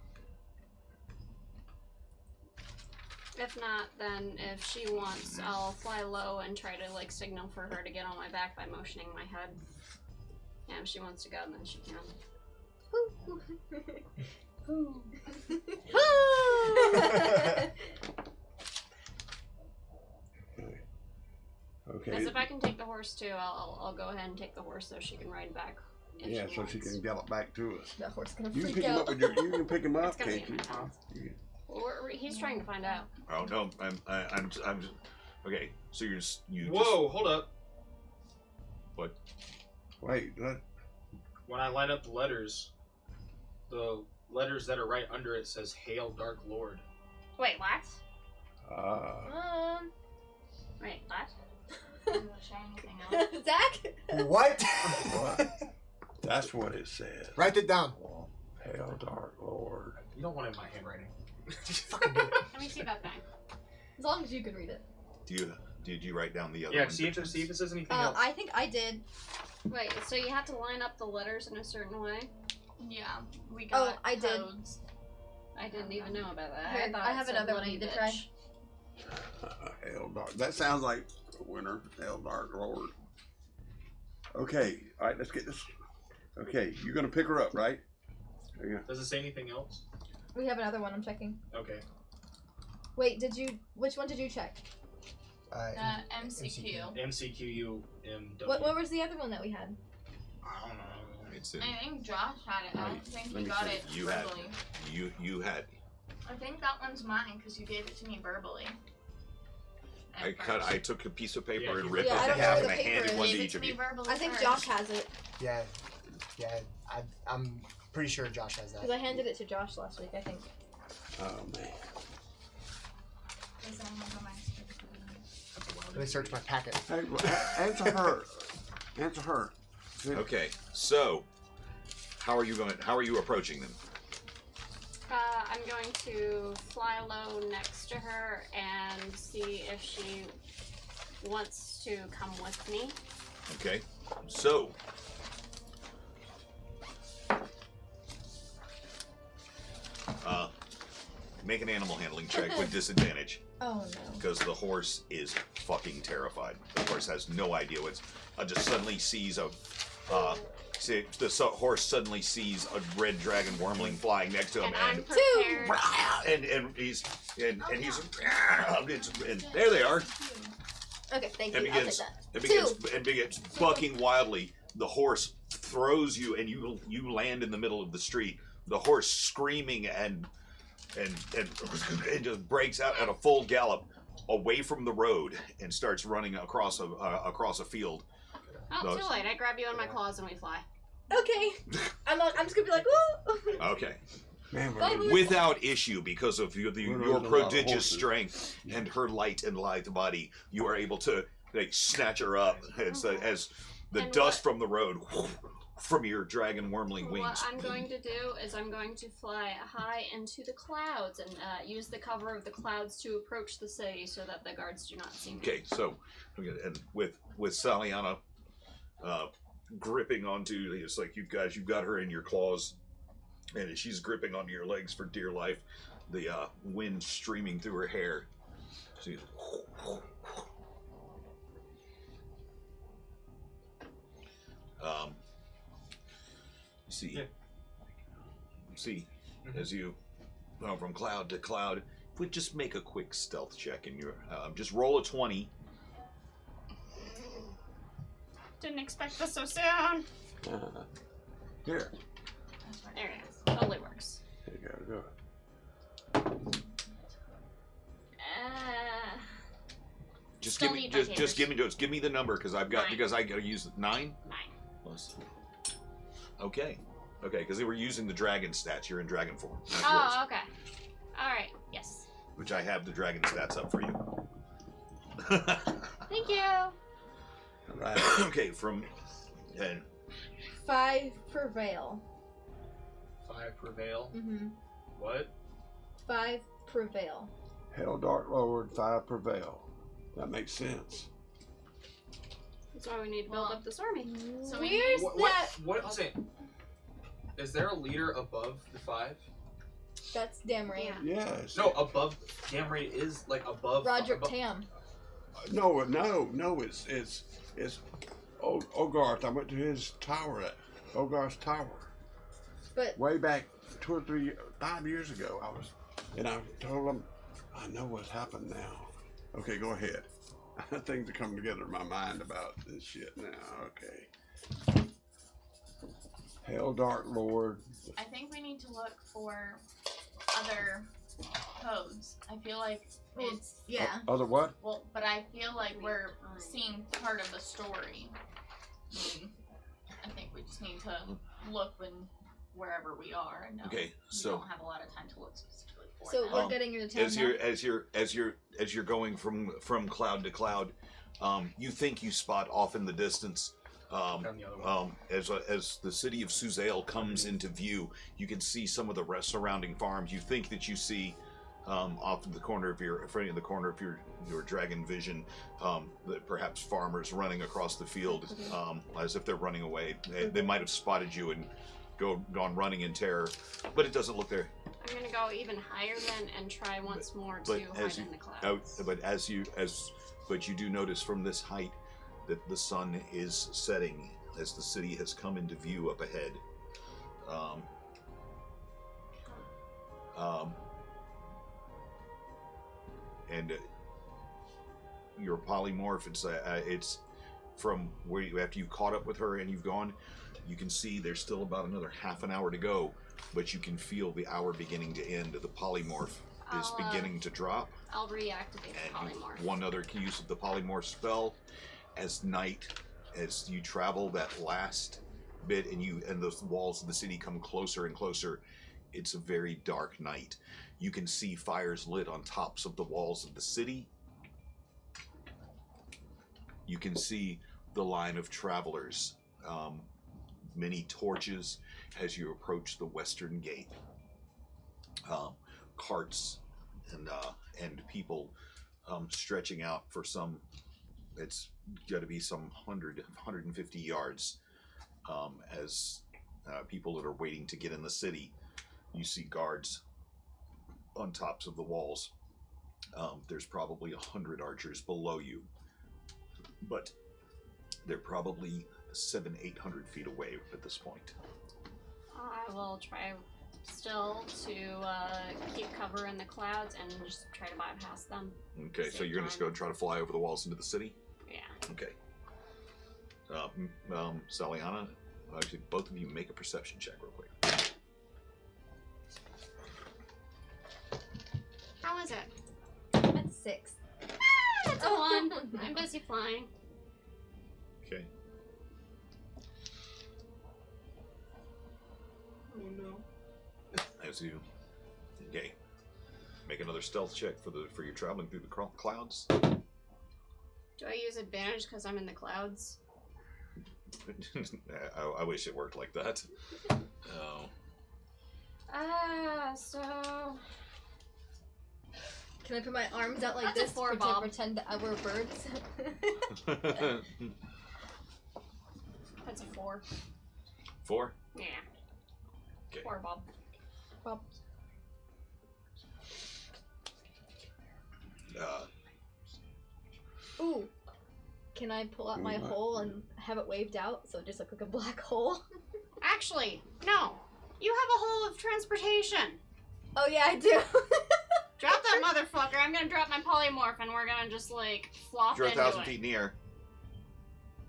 If not, then if she wants, I'll fly low and try to like signal for her to get on my back by motioning my head. And if she wants to go, then she can. Okay. Because if I can take the horse too, I'll go ahead and take the horse so she can ride back. If Yeah, so she wants. can gallop back to us. That horse gonna You can freak pick him out. up with you can pick him up, It's gonna be can't you? in my mouth. You- Well, he's trying to find out. Oh no, I'm okay. So you Whoa, hold up. What? Wait, what? When I line up the letters that are right under it says "Hail, Dark Lord." Wait, what? Wait, what? Zach? What? What? That's what it says. Write it down. Hail, Dark Lord. You don't want it in my handwriting. Fucking do it. Let me see that thing. As long as you can read it. Did you write down the other Yeah, one? see if it says anything else. I think I did. Wait, so you have to line up the letters in a certain way? Yeah, we got I did. codes. I didn't even know about that. Here, thought I it have said another bloody one to bitch. try. Hail, Dark. That sounds like The winner, Hell Dark Lord. Okay, all right, let's get this. Okay, you're gonna pick her up, right? There you go. Does it say anything else? We have another one. I'm checking. Okay. Wait, which one did you check? MCQ. MCQUMW. What was the other one that we had? I don't know. It's in, I think Josh had it. I don't think let he me got see. it You had- verbally. you had. I think that one's mine because you gave it to me verbally. At I first. took a piece of paper Yeah, and you- ripped Yeah, it I in don't know half, where and the I paper handed is. one to Gave it each to of me you. verbally I think first. Josh has it Yeah, I'm pretty sure Josh has that. because I handed it to Josh last week. I think. Oh man. Does anyone have my Let me search my packet. Hey, answer her. Answer her. Okay, so how are you approaching them? I'm going to fly low next to her and see if she wants to come with me. Okay, so make an animal handling check with disadvantage Oh no. because the horse is fucking terrified. The horse has no idea what's. Just suddenly sees a. Horse suddenly sees a red dragon wormling flying next to him, And I'm and prepared. and he's and he's and there they are. Okay, thank And you. I'll take begins that. begins bucking wildly. The horse throws you, and you land in the middle of the street. The horse screaming and just breaks out at a full gallop away from the road and starts running across a field. Oh, too late. I grab you in my claws and we fly. Okay. I'm just gonna be like, woo. Okay, Man, Bye, we're Boo. without issue because of your We're your losing a lot of prodigious horses. strength and her light and lithe body, you are able to snatch her up as the And dust from the road from your dragon wormling wings. What I'm going to do is I'm going to fly high into the clouds and use the cover of the clouds to approach the city so that the guards do not see me. Okay, so and with Saliana gripping onto, it's like you've got her in your claws, and as she's gripping onto your legs for dear life, the wind streaming through her hair. See, see, as you go from cloud to cloud. If we just make a quick stealth check, and you just roll a 20. Didn't expect this so soon. here. There it is. Totally works. There you go. Just Still give me need my just papers. give me the number because I Nine. gotta use 9 9. plus. Okay, because they were using the dragon stats. You're in dragon form, not yours, Oh, okay. Alright, yes. which I have the dragon stats up for you. Thank you. All right. Okay, from and 5 prevail. 5 prevail. Mm-hmm. What? 5 prevail. Hell Dark Lord, 5 prevail. That makes sense. That's why we need to build up this army. So we Where's What? that? What? I'll say. Is there a leader above the 5? That's Damran. Yeah. Yes. No, above. Damray is like above. Roderick above, Tam. No. It's Ogarth. I went to his tower at Ogarth's tower But way back 2 or 3, 5 years ago. I told him, I know what's happened now. Okay, go ahead. Things are coming together in my mind about this shit now. Okay. Hell Dark Lord. I think we need to look for other codes. I feel like it's yeah. Other what? well, but I feel like we're seeing part of the story. I think we just need to look wherever we are. And okay, we so don't have a lot of time to look specifically for So that. we're getting into town now. as you're going from cloud to cloud, you think you spot off in the distance. Down the other way. As the city of Suzale comes into view, you can see some of the rest surrounding farms. You think that you see off in the corner of your dragon vision, that perhaps farmers running across the field as if they're running away. They might have spotted you and gone running in terror, but it doesn't look there. I'm gonna go even higher then and try once more to hide in the clouds. But you do notice from this height that the sun is setting as the city has come into view up ahead. And your polymorph, it's from where you, after you caught up with her and you've gone, you can see there's still about another half an hour to go, but you can feel the hour beginning to end. The polymorph is beginning to drop. I'll reactivate the polymorph. One other use of the polymorph spell, as you travel that last bit and the walls of the city come closer and closer, it's a very dark night. You can see fires lit on tops of the walls of the city. You can see the line of travelers, many torches as you approach the western gate. Carts and people stretching out for some, it's got to be some 150 yards as people that are waiting to get in the city. You see guards on tops of the walls. There's probably 100 archers below you, but they're probably 700-800 feet away at this point. I will try still to keep cover in the clouds and just try to bypass them. Okay, so you're going to go try to fly over the walls into the city? Yeah. Okay. Saliana, actually, both of you make a perception check real quick. How is it? That's 6. That's a 1. I'm busy flying. Okay. Oh no. As you, okay, make another stealth check for your traveling through the clouds. Do I use advantage because I'm in the clouds? I wish it worked like that. Oh. So... Can I put my arms out like That's a this 4, to Bob. pretend that we're birds? That's a 4. 4? Yeah. Okay. 4, Bob. Well, ooh. Can I pull out my hole and have it waved out so it just looks like a black hole? Actually, no. You have a hole of transportation. Oh yeah, I do. Drop that motherfucker. I'm gonna drop my polymorph and we're gonna just like flop You're into 1,000 it. feet in the air.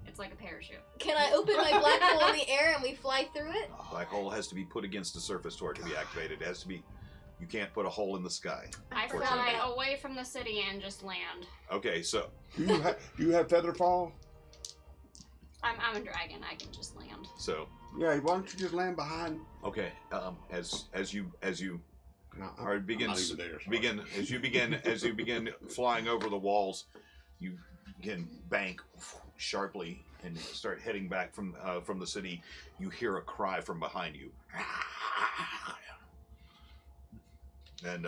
It's like a parachute. Can I open my black hole in the air and we fly through it? A black hole has to be put against the surface for it to be activated. It has to be. You can't put a hole in the sky. I fly away from the city and just land. Okay, so Do you have feather fall? I'm a dragon. I can just land. so Yeah. Why don't you just land behind? okay. As you No, or begins as you begin flying over the walls, you begin bank sharply and start heading back from the city. You hear a cry from behind you, and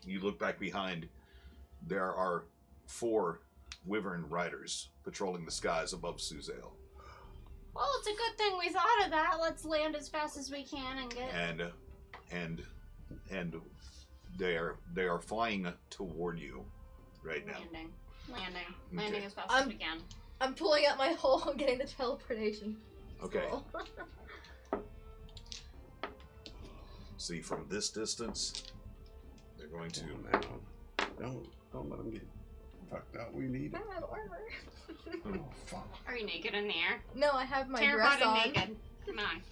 you look back behind. There are 4 wyvern riders patrolling the skies above Suzail. Well, it's a good thing we thought of that. Let's land as fast as we can and get. And they are flying toward you right now. Landing as fast as we can. I'm pulling out my hole and getting the teleportation. Okay. Scroll. See, from this distance, they're going to. Don't let them get fucked up. We need I it. have armor. Oh fuck. Are you naked in the air? No, I have my Terrified dress on. and naked. Come on.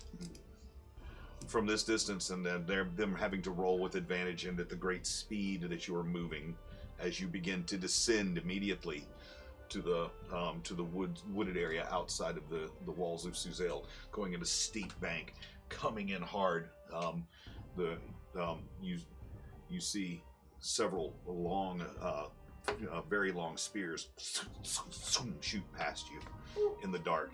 From this distance, and then them having to roll with advantage, and at the great speed that you are moving, as you begin to descend immediately to the wooded area outside of the walls of Suzail, going in a steep bank, coming in hard. You see several long, very long spears shoot past you in the dark,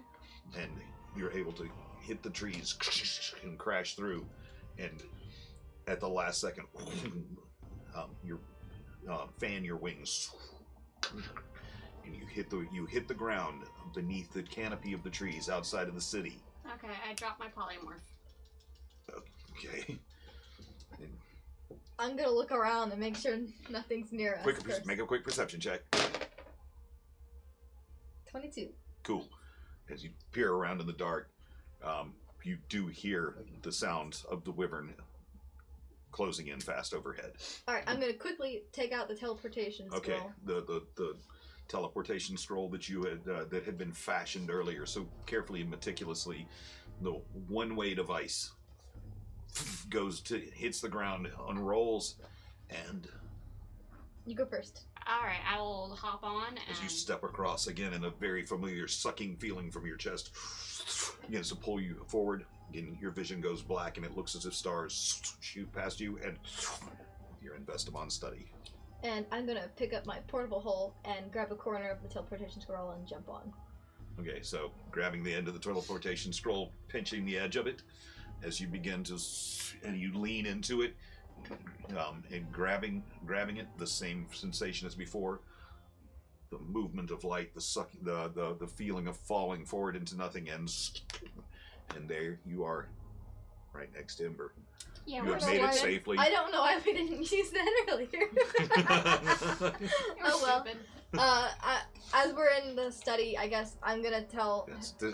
and you're able to hit the trees and crash through, and at the last second, you fan your wings, and you hit the ground beneath the canopy of the trees outside of the city. Okay, I dropped my polymorph. Okay. I'm gonna look around and make sure nothing's near us. first. Make a quick perception check. 22. Cool. As you peer around in the dark, you do hear the sounds of the wyvern closing in fast overhead. Alright, I'm gonna quickly take out the teleportation scroll. Okay, the teleportation scroll that you had that had been fashioned earlier so carefully and meticulously, the one-way device hits the ground, unrolls, and You go first. Alright, I will hop on and... as you step across again, and a very familiar sucking feeling from your chest begins to pull you forward. Again, your vision goes black, and it looks as if stars shoot past you, and you're in Vestamon study. And I'm gonna pick up my portable hole and grab a corner of the teleportation scroll and jump on. Okay, so grabbing the end of the teleportation scroll, pinching the edge of it, as you begin to, and you lean into it, and grabbing it, the same sensation as before. The movement of light, the sucking, the feeling of falling forward into nothing ends, and there you are, right next to Ember. Yeah, You we're have made it stupid. safely. I don't know why we didn't use that earlier. You're Oh, well. stupid. As we're in the study, I guess I'm gonna tell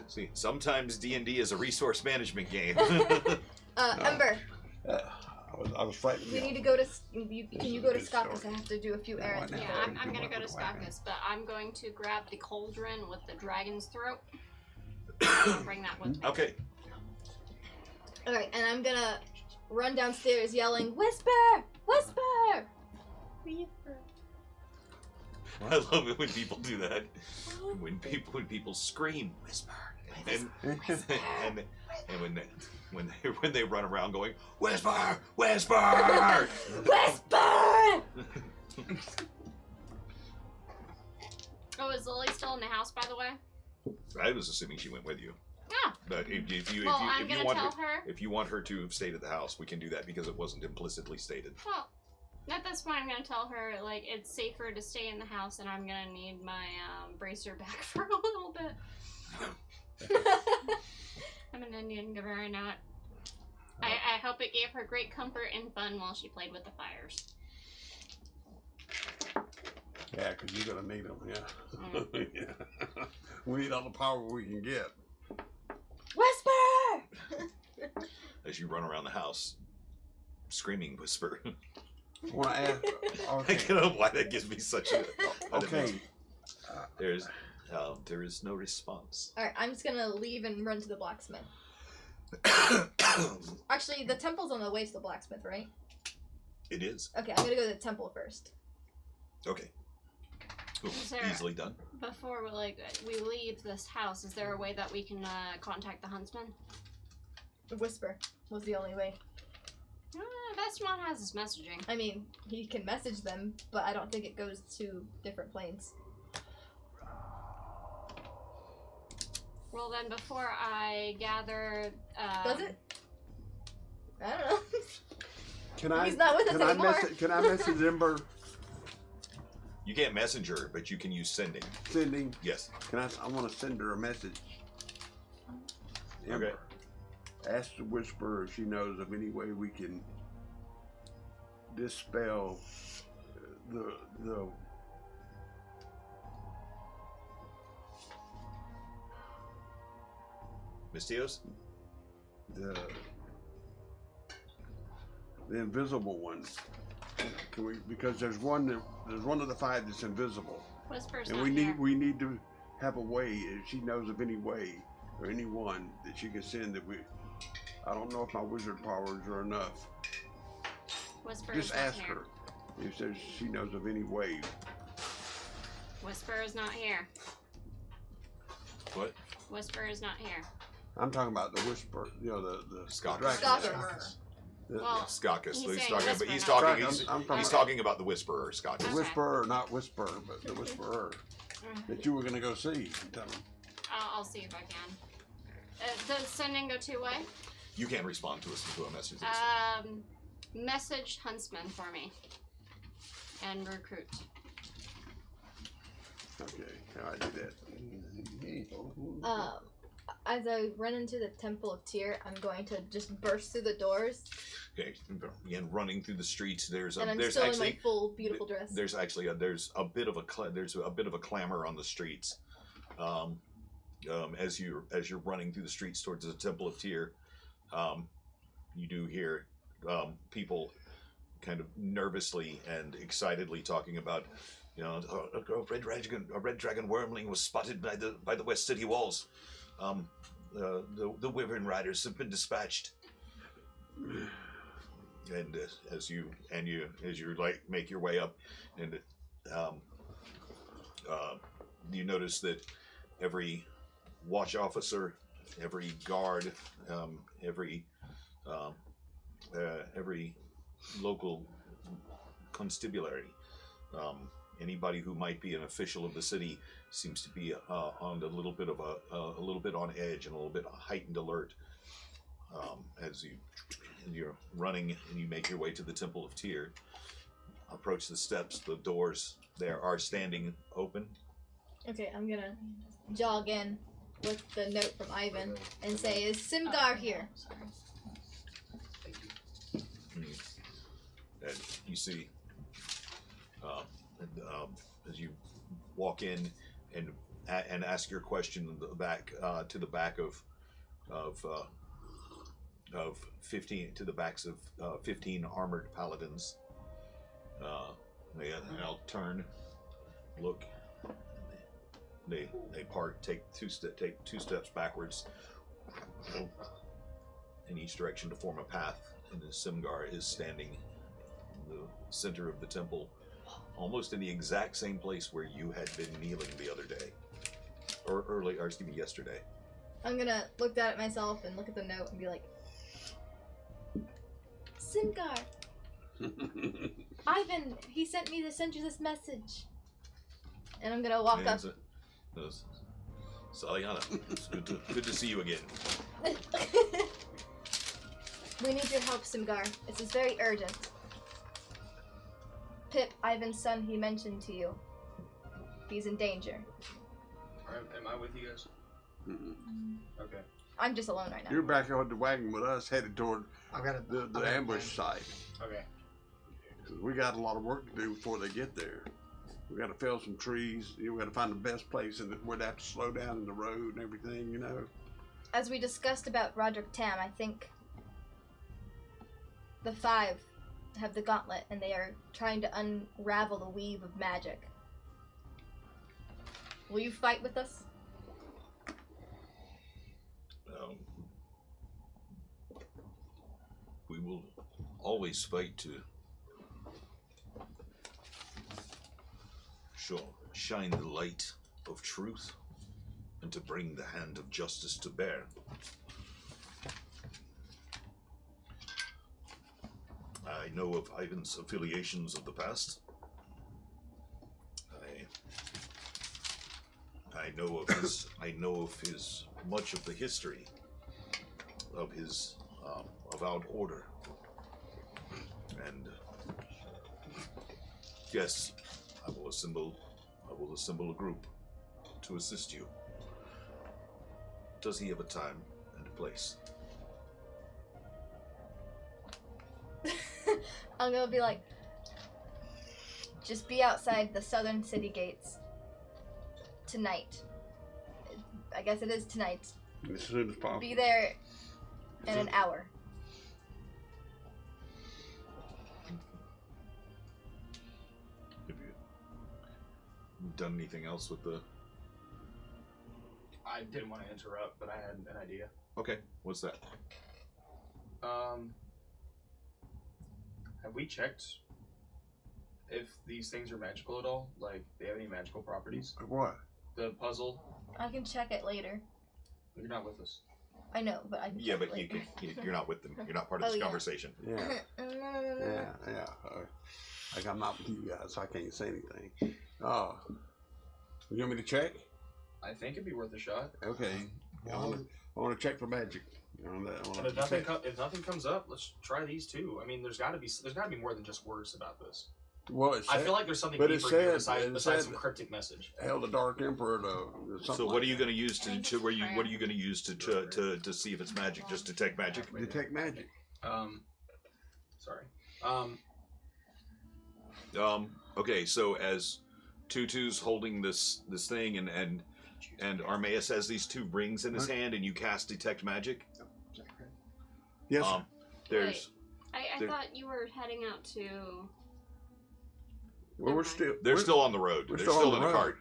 See, sometimes D&D is a resource management game. Ember. I was frightened. We need to go to. Can you go to Scott? Because I have to do a few No, errands. I know. Yeah, I'm gonna go to Skakis, but I'm going to grab the cauldron with the dragon's throat. I'll bring that with me. Okay. Alright, and I'm gonna run downstairs yelling, "Whisper! Whisper!" I love it when people do that. When people scream, whisper, and when they run around going, whisper, whisper, Whisper! Oh, is Lily still in the house, by the way? I was assuming she went with you. Yeah. But if you Tell want her. if you want her to have stayed at the house, we can do that because it wasn't implicitly stated. Well, that's why I'm gonna tell her, like, it's safer to stay in the house, and I'm gonna need my bracer back for a little bit. I'm an Indian giver, I know it. I hope it gave her great comfort and fun while she played with the fires. Yeah, because you're gonna need them. Yeah. Mm. Yeah. We need all the power we can get. Whisper! As you run around the house, screaming whisper. I want to ask. I Okay. don't know why that gives me such a. Okay. There is no response. Alright, I'm just gonna leave and run to the blacksmith. Actually, the temple's on the way to the blacksmith, right? It is. Okay, I'm gonna go to the temple first. Okay. Cool. Is there- Easily done. Before we leave this house, is there a way that we can contact the huntsman? The whisper was the only way. Vestamon has his messaging. I mean, he can message them, but I don't think it goes to different planes. Well, then, before I gather... Does it? I don't know. Can I? He's not with us can I anymore. Can I message Ember You can't messenger, but you can use sending. sending? Yes. Can I want to send her a message. Okay. Ember, ask the Whisperer if she knows of any way we can dispel the Mystios? the invisible one. Can we? Because there's one of the five that's invisible, Whisper's and not we here. need to have a way. If she knows of any way or anyone that she can send that we. I don't know if my wizard powers are enough. Whisper Just is not ask here. her if she knows of any way. Whisper is not here. What? Whisper is not here. I'm talking about the whisper. You know the Skakis. dragon. Skakis. Well, Skakis. he's He's saying talking, whisper, but he's not talking. whisper. I'm He's talking- talking about the whisperer, Skakis. The Okay. whisperer, not whisperer, but the whisperer that you were gonna go see. Tell him. I'll see if I can. Does sending go two-way? You can't respond to a message. Message huntsman for me. And recruit. Okay, how I do that? as I run into the Temple of Tyr, I'm going to just burst through the doors. Okay, again, running through the streets. And I'm still in my full, beautiful dress. There's actually there's a bit of a clamor on the streets. As you're running through the streets towards the Temple of Tyr, you do hear people kind of nervously and excitedly talking about, you know, a red dragon wormling was spotted by the West City walls. The Wyvern riders have been dispatched. And as you like make your way up, and you notice that every watch officer, every guard, every local constabulary, anybody who might be an official of the city seems to be on a little bit on edge and a little bit heightened alert. As you're running and you make your way to the Temple of Tyr, approach the steps. The doors there are standing open. Okay, I'm gonna jog in with the note from Ivan and say, "Is Simgar here?" Sorry. And you see, as you walk in and ask your question in the back to the back of 15 to the backs of 15 armored paladins. They'll turn, look. They part, take two steps backwards in each direction to form a path, and then Simgar is standing in the center of the temple, almost in the exact same place where you had been kneeling the other day, or yesterday. I'm gonna look down at myself and look at the note and be like, Simgar, Ivan, he sent me to send you this message. And I'm gonna walk up. Saliana, it's good to see you again. We need your help, Simgar. This is very urgent. Pip, Ivan's son, he mentioned to you. He's in danger. Alright, am I with you guys? Okay. I'm just alone right now. You're back on the wagon with us, headed toward the ambush site. Okay. 'Cause we got a lot of work to do before they get there. We got to fell some trees. We got to find the best place, and we'd have to slow down in the road and everything, you know. As we discussed about Roderick Tam, I think the five have the gauntlet, and they are trying to unravel the weave of magic. Will you fight with us? We will always fight to shine the light of truth and to bring the hand of justice to bear. I know of Ivan's affiliations of the past. I know of his much of the history of his avowed order, and yes, I will assemble a group to assist you. Does he have a time and a place? I'm gonna be like, just be outside the southern city gates tonight. I guess it is tonight. As soon as possible. Be there in an hour. Have you done anything else with the... I didn't want to interrupt, but I had an idea. Okay, what's that? Have we checked if these things are magical at all? Like, they have any magical properties? What? The puzzle? I can check it later. You're not with us. I know, but I can Yeah, check but it later. you're not with them. You're not part of this Oh, yeah. conversation. Yeah. No. Yeah. Like I'm not with you guys, so I can't say anything. You want me to check? I think it'd be worth a shot. Okay. I want to check for magic. But if nothing comes up, let's try these too. I mean, there's got to be more than just words about this. Well, it I said, feel like there's something but it deeper here said- besides it some said- cryptic message. Hell, the Dark Emperor to something. So what like are you that. going to use I think to it's what are you prayer. going to use to see if it's magic? Just detect magic. Detect magic. Sorry. Okay, so as Tutu's holding this thing and Armaeus has these two rings in his hand and you cast detect magic. Yes. Sir. There's I There- thought you were heading out to. Well, we're Never still. they're we're- still on the road. we're They're still still on in the the road. cart.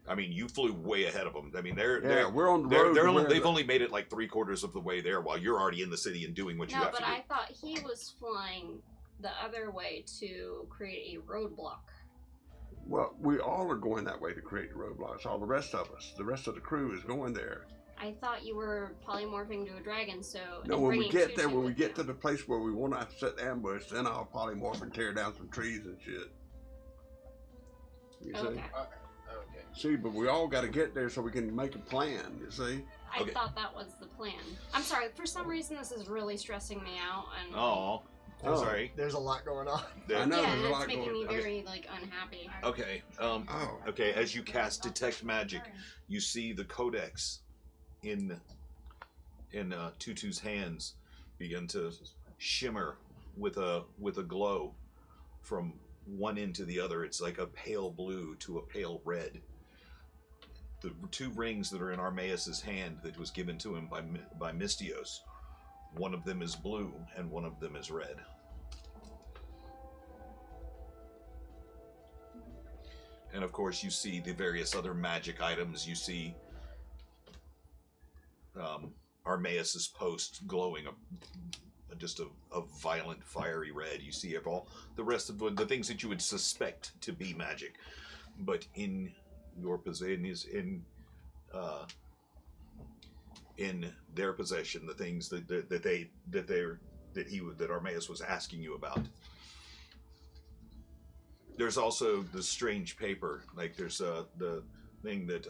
I mean, you flew way ahead of them. I mean, Yeah, we're on the road. to where they've the- only made it like 3/4 of the way there, while you're already in the city and doing what you No, have but to do. I thought he was flying the other way to create a roadblock. Well, we all are going that way to create the roadblocks. All the rest of us, the rest of the crew is going there. I thought you were polymorphing to a dragon, so. No, and when we bringing get there, Tutu when we with get you. to the place where we want to set the ambush, then I'll polymorph and tear down some trees and shit. You see? Okay. Okay. See, but we all got to get there so we can make a plan. You see? I Okay. thought that was the plan. I'm sorry. For some reason, this is really stressing me out, and Oh, Oh. sorry. There's a lot going on. I know yeah, there's a and lot it's making going. me okay. very like unhappy. Okay. Oh, Okay. As you cast detect magic, you see the codex in Tutu's hands begin to shimmer with a glow from one end to the other. It's like a pale blue to a pale red. The two rings that are in Armaeus's hand that was given to him by Mystios, one of them is blue and one of them is red. And of course, you see the various other magic items. You see Armaeus's post glowing just a violent, fiery red. You see all the rest of the things that you would suspect to be magic, but in your possession in their possession, the things that Armaeus was asking you about. There's also the strange paper, like there's the thing that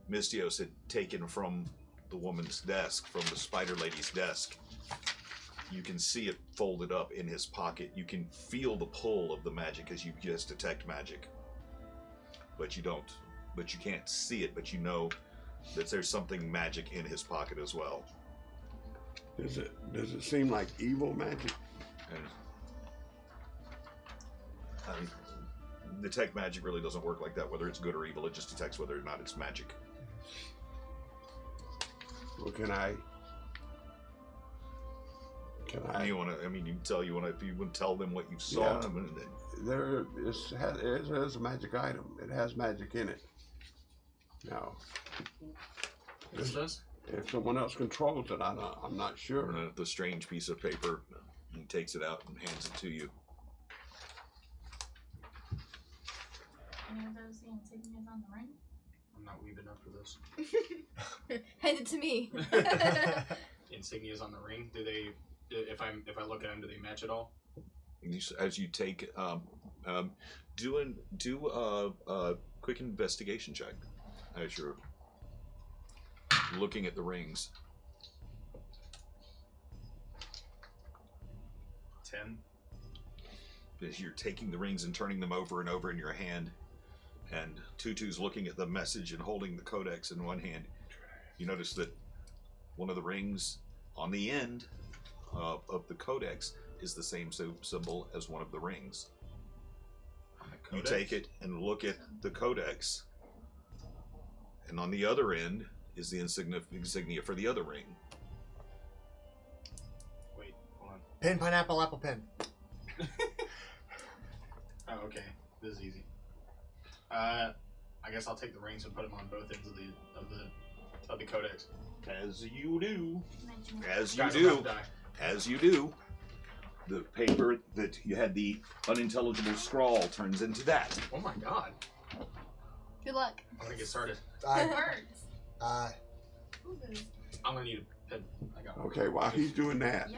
Mystios had taken from the woman's desk, from the spider lady's desk. You can see it folded up in his pocket. You can feel the pull of the magic as you just detect magic. But you don't. But you can't see it, but you know that there's something magic in his pocket as well. does it seem like evil magic? And detect magic really doesn't work like that, whether it's good or evil. It just detects whether or not it's magic. Well, can I? You want to? I mean, if you want to tell them what you saw. Yeah. I mean, There is a magic item. It has magic in it. Now, This does? if someone else controls it, I'm not sure. the strange piece of paper, he takes it out and hands it to you. Any of those the insignias on the ring? I'm not weeb enough for this. Hand it to me. Insignias on the ring. Do they? If I look at them, do they match at all? As you take, do a quick investigation check as you're looking at the rings. 10. As you're taking the rings and turning them over and over in your hand, and Tutu's looking at the message and holding the codex in one hand, you notice that one of the rings on the end of the codex is the same symbol as one of the rings. You take it and look at the codex, and on the other end is the insignia for the other ring. Wait, hold on. Pin, pineapple, apple, pin. Oh, okay. This is easy. I guess I'll take the rings and put them on both ends of the codex. As you do. Mention it. As you Guys, I'm do. about to die. As you do. The paper that you had the unintelligible scrawl turns into that. Oh my god. Good luck. I'm gonna get started. Words. Uh, I'm gonna need a pen. I got one. Okay, while he's doing that, Yeah.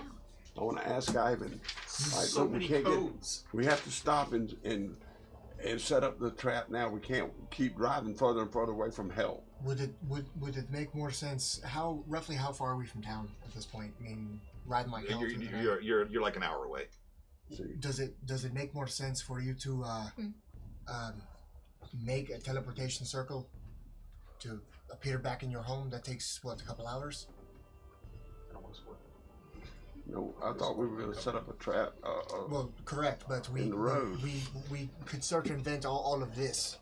I want to ask Ivan. So we many can't codes. we have to stop and set up the trap now. We can't keep driving further and further away from hell. would it make more sense? Roughly how far are we from town at this point? I mean, riding like hell through the night. You're like an hour away. See, Does it make more sense for you to make a teleportation circle to appear back in your home? That takes what, a couple hours? no, I thought we were going to set up a trap. Well, correct, but in the road. we could circumvent all of this.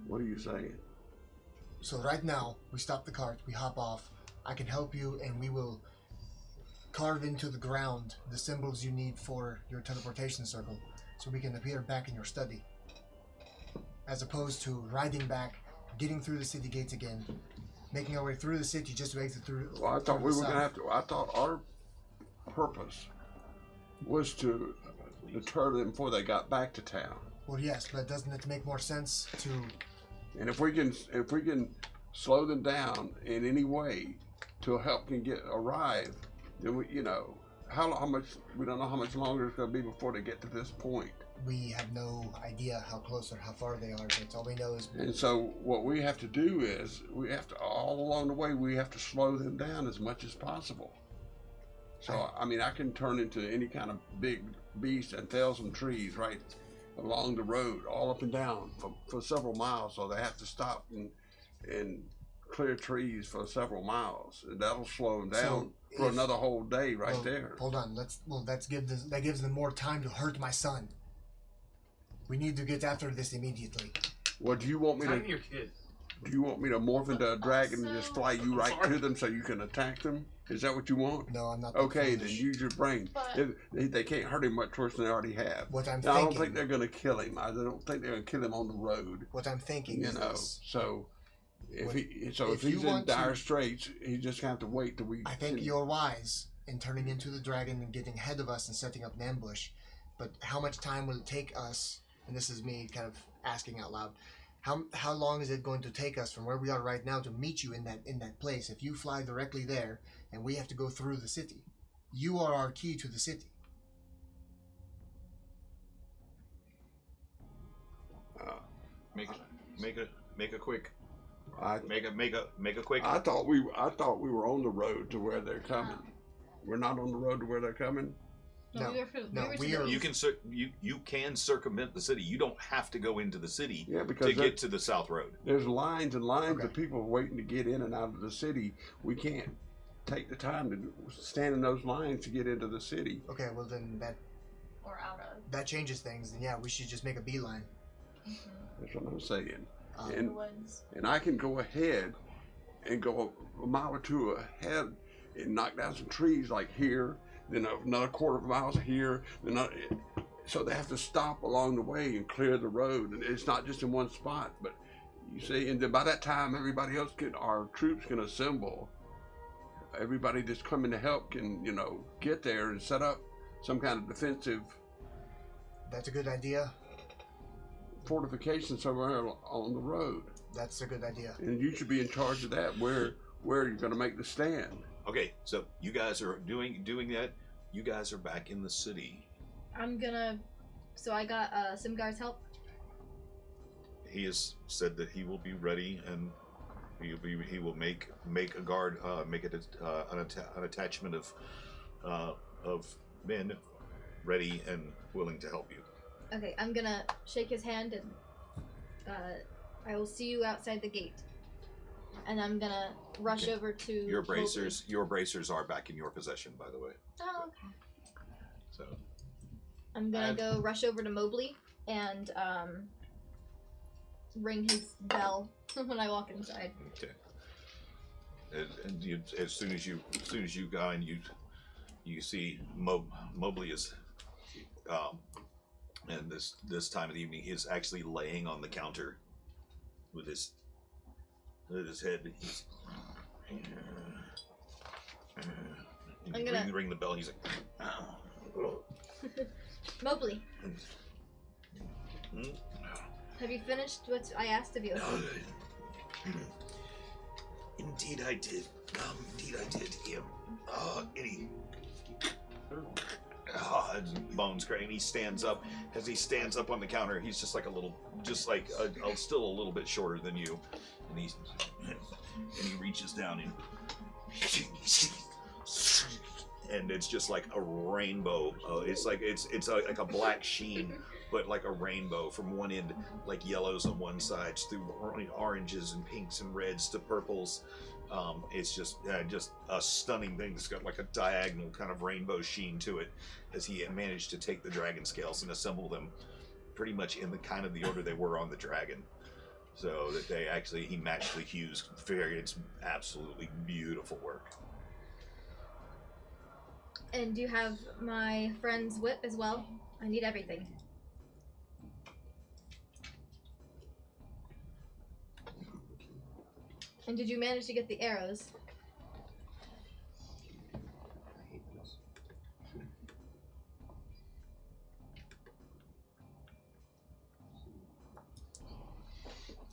What are you saying? So right now, we stop the cart, we hop off. I can help you, and we will carve into the ground the symbols you need for your teleportation circle, so we can appear back in your study. As opposed to riding back, getting through the city gates again, making our way through the city just to exit through. Well, I thought through we the were going to south. have to. I thought our purpose was to deter them before they got back to town. Well, yes, but doesn't it make more sense to? And if we can slow them down in any way to help them arrive, then we, how much, we don't know how much longer it's going to be before they get to this point. We have no idea how close or how far they are. But all we know is. And so what we have to do is we have to, all along the way, we have to slow them down as much as possible. So I mean, I can turn into any kind of big beast and fell some trees right along the road, all up and down for several miles. So they have to stop and clear trees for several miles. And that'll slow them down for another whole day right there. Hold on. That gives them more time to hurt my son. We need to get after this immediately. Well, do you want me Time to? your kid. Do you want me to morph into a dragon and just fly you right to them so you can attack them? Is that what you want? No, I'm not. Okay, then use your brain. But- They can't hurt him much worse than they already have. What I'm Now, I don't thinking. think they're going to kill him. I don't think they're going to kill him on the road. What I'm thinking is this. So if if you he's in want to- dire straits, he's just going to have to wait till we. I think you're wise in turning into the dragon and getting ahead of us and setting up an ambush. But how much time will it take us? And this is me kind of asking out loud. How long is it going to take us from where we are right now to meet you in that place? If you fly directly there and we have to go through the city, you are our key to the city. Make a quick. I Make a quick. I thought we were on the road to where they're coming. We're not on the road to where they're coming. No, we were to we the are- east. You can circumvent the city. You don't have to go into the city Yeah, because to get to the south road. there's lines and lines Okay. of people waiting to get in and out of the city. We can't take the time to stand in those lines to get into the city. Okay, well then Or out of. that changes things. Then yeah, we should just make a beeline. That's what I'm saying. Um, And the woods. and I can go ahead and go a mile or two ahead and knock down some trees like here, then another quarter of a mile here, so they have to stop along the way and clear the road. And it's not just in one spot, but you see, and then by that time, our troops can assemble. Everybody that's coming to help can, get there and set up some kind of defensive That's a good idea. fortification somewhere on the road. That's a good idea. And you should be in charge of that, where you're going to make the stand. Okay, so you guys are doing that. You guys are back in the city. I'm gonna. So I got Simgar's help. He has said that he will be ready, and he will make a guard, make it an attachment of men ready and willing to help you. Okay, I'm gonna shake his hand and I will see you outside the gate. And I'm gonna rush Okay. over to Your Mobley. bracers are back in your possession, by the way. Oh, okay. So I'm gonna go rush over to Mobley and ring his bell when I walk inside. okay. And you, as soon as you go and you see Mobley is, and this time of the evening he's actually laying on the counter with his head. He's, I'm gonna- ring the bell. He's like, Mobley, Hmm? have you finished what I asked of you? Indeed I did. Indeed I did. His bones cracking. He stands up. As he stands up on the counter, he's just like still a little bit shorter than you, and he reaches down and and it's just like a rainbow. It's like like a black sheen, but like a rainbow from one end, like yellows on one side through oranges and pinks and reds to purples. It's just a stunning thing. It's got like a diagonal kind of rainbow sheen to it, as he managed to take the dragon scales and assemble them pretty much in the order they were on the dragon. So that he matched the hues. It's absolutely beautiful work. And do you have my friend's whip as well? I need everything. And did you manage to get the arrows?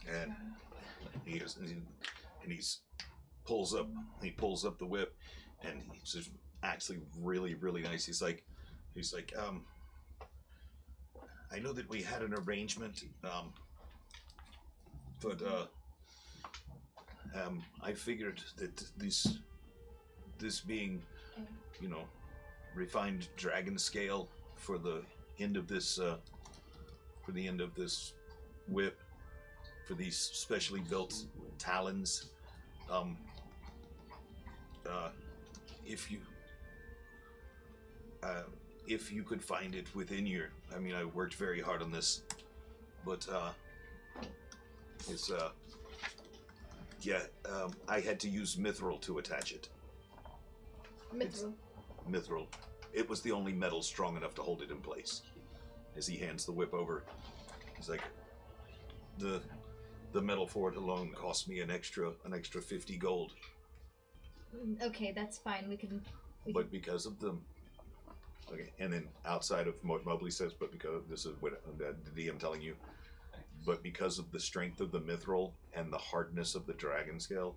And he pulls up the whip, and he's just actually really, really nice. He's like, I know that we had an arrangement, but I figured that this being, refined dragon scale for the end of this whip, for these specially built talons, if you could find it within your, I worked very hard on this, but I had to use mithril to attach it. Mithril. It was the only metal strong enough to hold it in place. As he hands the whip over, he's like, the metal for it alone cost me an extra 50 gold. Okay, that's fine. We can. But because of them. Okay, and then outside of what Mobley says, but because this is what the DM telling you, but because of the strength of the mithril and the hardness of the dragon scale,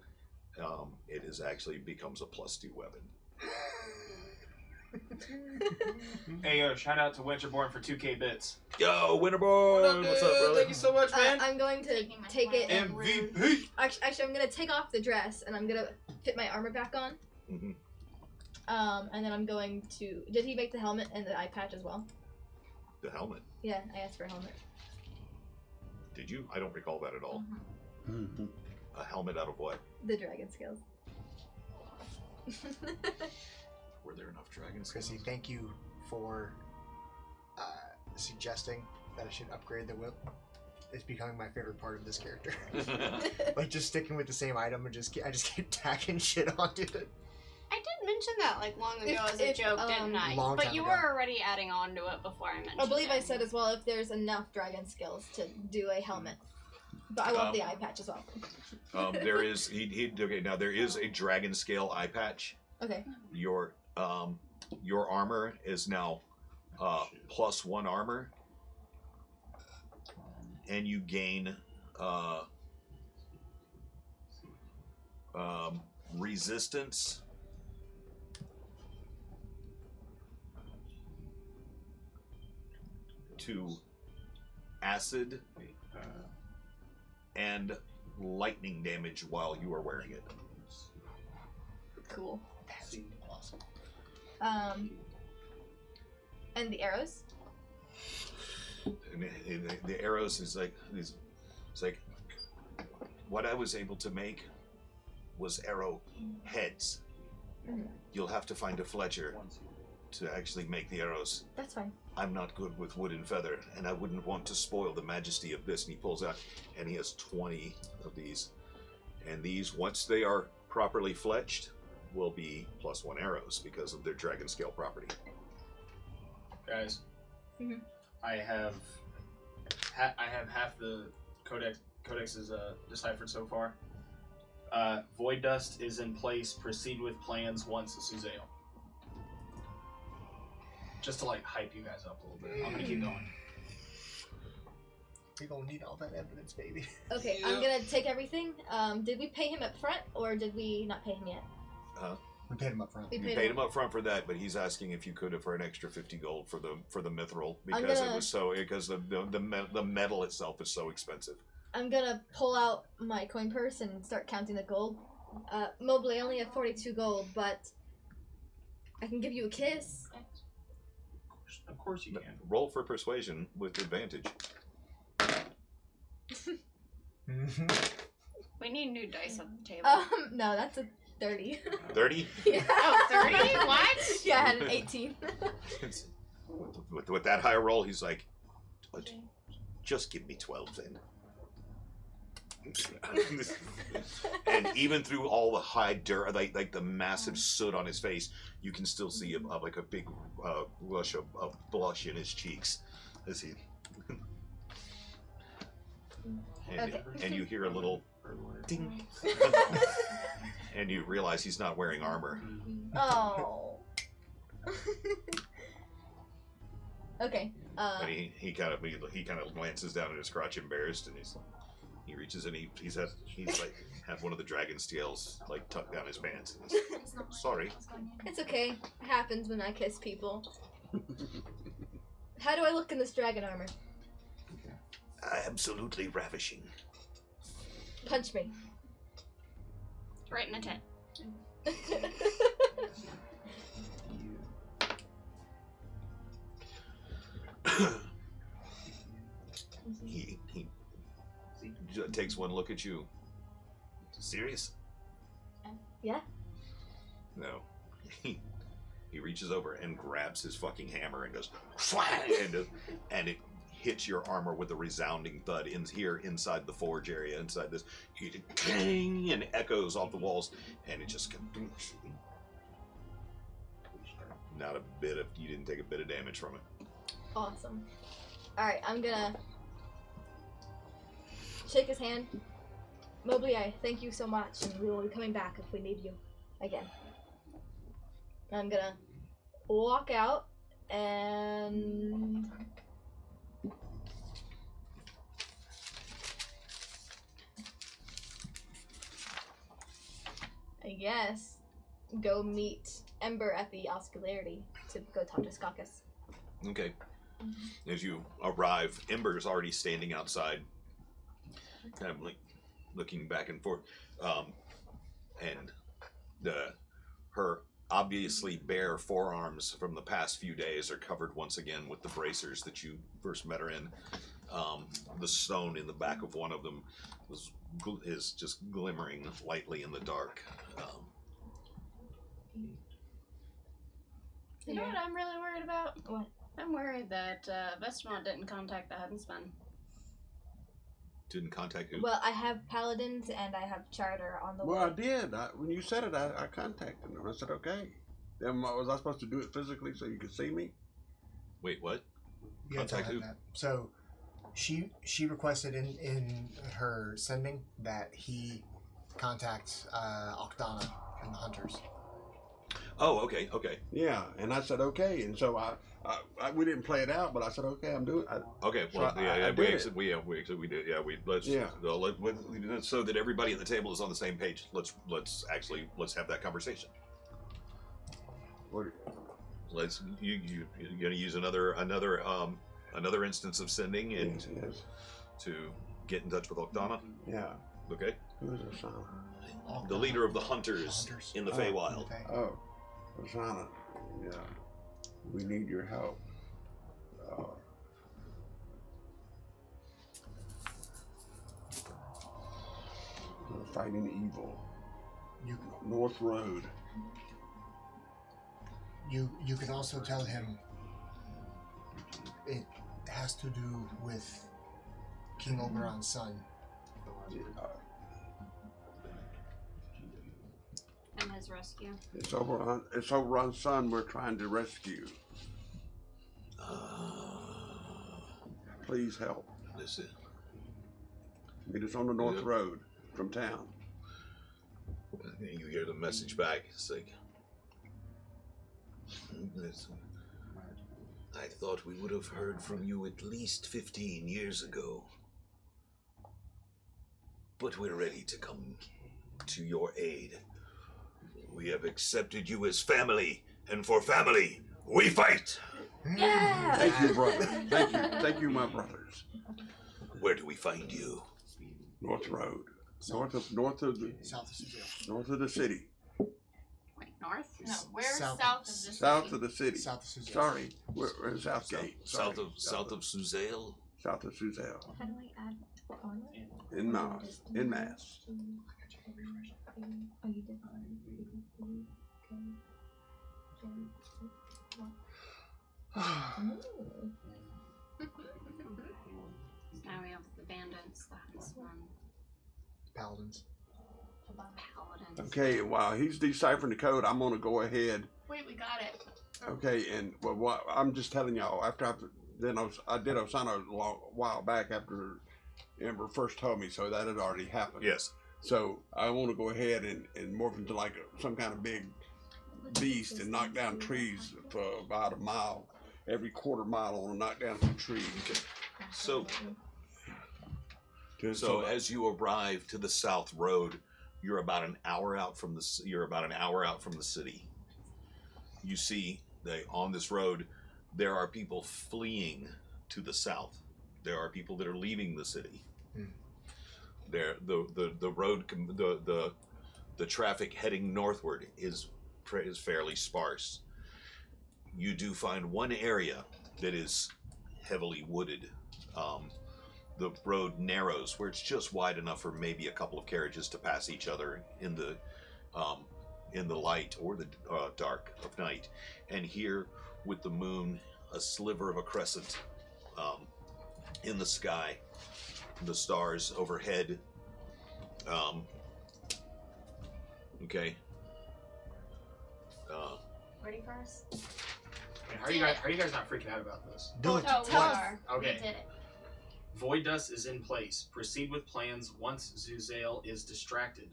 it is actually becomes a +2 weapon. Hey, yo, shout out to Winterborn for 2K bits. Yo, Winterborn! What's up, brother? Thank you so much, man. I'm going to take it. MVP! Actually, I'm going to take off the dress, and I'm going to fit my armor back on. Mm-hmm. And then I'm going to... Did he make the helmet and the eye patch as well? The helmet? Yeah, I asked for a helmet. Did you? I don't recall that at all. Mm-hmm. A helmet out of what? The dragon scales. Were there enough dragons? Chrissy, thank you for suggesting that I should upgrade the whip. It's becoming my favorite part of this character. Like, just sticking with the same item and I just keep tacking shit onto it. I did mention that long ago as a joke, didn't I? Long But time you ago. were already adding on to it before I mentioned it. I believe I said as well if there's enough dragon scales to do a helmet. But I want the eye patch as well. There is okay. Now there is a dragon scale eye patch. Okay. Your armor is now +1 armor, and you gain resistance to acid and lightning damage while you are wearing it. Cool. That's awesome. And the arrows? And the arrows is like it's like what I was able to make was arrow heads. Mm-hmm. You'll have to find a Fletcher to actually make the arrows. That's fine. I'm not good with wood and feather, and I wouldn't want to spoil the majesty of this. And he pulls out, and he has 20 of these. And these, once they are properly fletched, will be +1 arrows because of their dragon scale property. Guys, Mhm. I have half the codexes deciphered so far. Void Dust is in place. Proceed with plans once a Suzale. Just to hype you guys up a little bit. I'm gonna keep going. We gonna need all that evidence, baby. Okay, I'm gonna take everything. Did we pay him up front, or did we not pay him yet? We paid him up front. We You paid him up front for that, but he's asking if you could for an extra 50 gold for the mithril because it was so the metal itself is so expensive. I'm gonna pull out my coin purse and start counting the gold. Mobley, I only have 42 gold, but I can give you a kiss. Of course you can. Roll for persuasion with advantage. We need new dice on the table. No, that's a 30. 30? Yeah. Oh, 30? What? Yeah, I had an 18. With that higher roll, he's like, just give me 12 then. And even through all the high dirt, like the massive soot on his face, you can still see like a big rush of blush in his cheeks as he. And you hear a little ding, and you realize he's not wearing armor. Oh. Okay. And he kind of glances down at his crotch, embarrassed, and he reaches and he's like had one of the dragon scales like tucked down his pants. And he's, sorry. It's okay. It happens when I kiss people. How do I look in this dragon armor? Absolutely ravishing. Punch me. Right in the tent. he takes one look at you. Serious? Yeah. No. He reaches over and grabs his fucking hammer and goes and it hits your armor with a resounding thud inside the forge area, inside this, and echoes off the walls, and it just comes. Not a bit of, you didn't take a bit of damage from it. Awesome. Alright, I'm gonna shake his hand. Mobley, I thank you so much, and we will be coming back if we need you again. I'm gonna walk out and I guess go meet Ember at the Oscularity to go talk to Skakis. Okay. As you arrive, Ember's already standing outside, kind of like looking back and forth, and her obviously bare forearms from the past few days are covered once again with the bracers that you first met her in. The stone in the back of one of them is just glimmering lightly in the dark. You know what I'm really worried about? What? I'm worried that Vestamont didn't contact the Huntsman. Didn't contact who? Well, I have Paladins and I have Charter on the Well, I way. did. When you said it, I contacted them. I said, okay. Then was I supposed to do it physically so you could see me? Wait, what? You gotta tell Contact him who? that. So she requested in her sending that he contact Octana and the Hunters. Oh, okay. Yeah, and I said, okay. And so we didn't play it out, but I said, okay, I'm doing it. Okay, So well, I we did it. did. Yeah, so that everybody at the table is on the same page. Let's have that conversation. What- Let's you're gonna use another instance of sending and Yes. to get in touch with Octana. Yeah. Okay, Who's Osana? the leader of the hunters in the Feywild. Oh, Osana. Yeah. We need your help. We're fighting evil. You North Road. you can also tell him it has to do with King Oberon's son. And his rescue. It's Oberon's son we're trying to rescue. Please help. Listen, Meet us on the North Road from town. you hear the message back. It's like, listen, I thought we would have heard from you at least 15 years ago. But we're ready to come to your aid. We have accepted you as family, and for family, we fight! Yeah! Thank you, brother. Thank you, my brothers. Where do we find you? North Road. North of the South of Seville. north of the city. North? No, we're South- south of the city. South of the city. South of Suzel. Sorry, we're in Southgate. South Sorry. of Suzail. South of Suzel. How do I add on? In Mass. In Mass. Oh, you did. Now we have the bandits. That's one. Paladins. Paladins. Okay, while he's deciphering the code, I'm gonna go ahead. Wait, we got it. Okay, and what I'm just telling y'all after I did Osana a while back after Ember first told me, so that had already happened. Yes. So I want to go ahead and morph into like some kind of big beast and knock down trees for about a mile. Every quarter mile, I want to knock down some trees. So So as you arrive to the South Road, you're about an hour out from the city. You see that on this road there are people fleeing to the south. There are people that are leaving the city. There, the road, the traffic heading northward is fairly sparse. You do find one area that is heavily wooded. The road narrows where it's just wide enough for maybe a couple of carriages to pass each other in the light or the dark of night. And here, with the moon, a sliver of a crescent in the sky, the stars overhead. Okay. Ready for us? How are you guys not freaking out about this? Do it. No, we Tell us. are. Okay. We did it. Void dust is in place. Proceed with plans once Zuzail is distracted.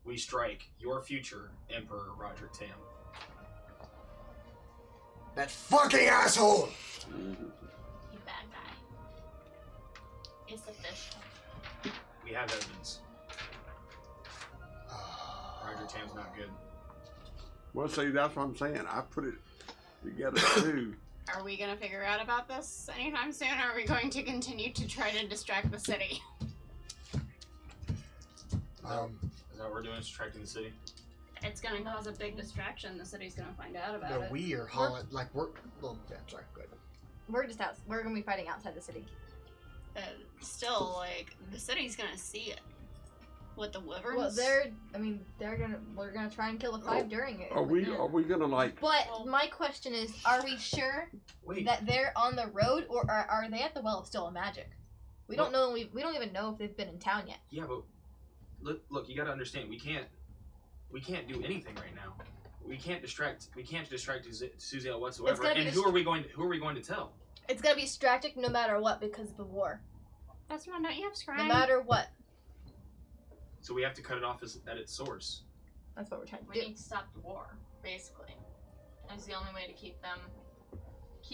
We strike your future, Emperor Roger Tam. That fucking asshole! You bad guy. It's official. We have evidence. Roger Tam's not good. well, see, that's what I'm saying. I put it together too. Are we going to figure out about this anytime soon, or are we going to continue to try to distract the city? Is that what we're doing? Is distracting the city? It's gonna cause a big distraction. The city's gonna find out about No, it. we are hauling, like, we're, well, yeah, sorry, go ahead. We're just out. We're gonna be fighting outside the city. Still, like, the city's going to see it. With the wyverns? Well, we're gonna try and kill the five during it. Are we gonna like? But Well- my question is, are we sure Wait. that they're on the road, or are they at the Well of Still of Magic? We don't know. We don't even know if they've been in town yet. Yeah, but look, you gotta understand. We can't do anything right now. We can't distract Suzail whatsoever. gonna be And who are we going to tell? It's gonna be strategic no matter what because of the war. That's one, don't you have scrying? No matter what. So we have to cut it off at its source. That's what we're trying to We do. need to stop the war, basically. That's the only way to keep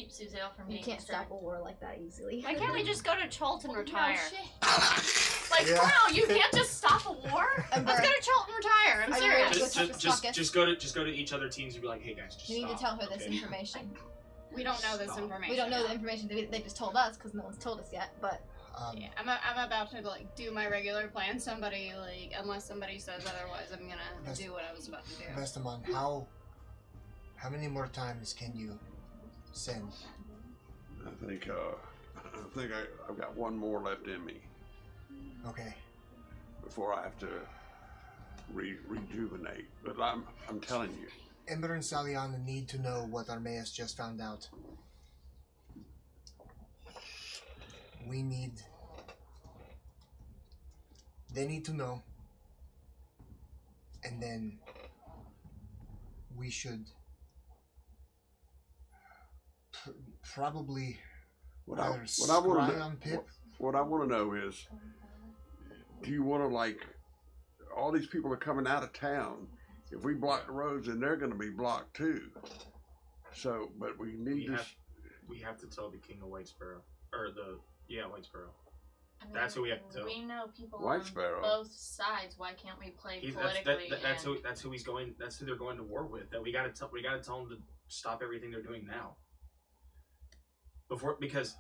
Suzail from You being can't stop distracted. a war like that easily. Why can't we just go to Cholt and retire? No shit. Like, Yeah. bro, you can't just stop a war? Ember, Let's go to Cholt and retire. I'm Are you serious. ready? Go talk to Stalkus. Just go to each other teams and be like, hey guys, just we need to stop, tell her this okay? information. We don't know this Stop. information. We don't know yet. the information they just told us because no one's told us yet. But Yeah, I'm about to like do my regular plan. Somebody like, unless somebody says otherwise, I'm gonna Best- do what I was about to do. Vestamon, how many more times can you send? I think I've got one more left in me Okay. before I have to rejuvenate. But I'm telling you, Ember and Saliana need to know what Armaeus just found out. They need to know. And then we should probably what I either want scry on Pip. what I want to know is, do you want to like, all these people are coming out of town. If we block the roads, then they're going to be blocked too. So, but we need to. We have to tell the King of White Sparrow. White Sparrow. I mean, That's who we have to tell. We know people White on Sparrow. both sides. Why can't we play That's politically? who he's going. That's who they're going to war with. That we gotta tell them to stop everything they're doing now. Because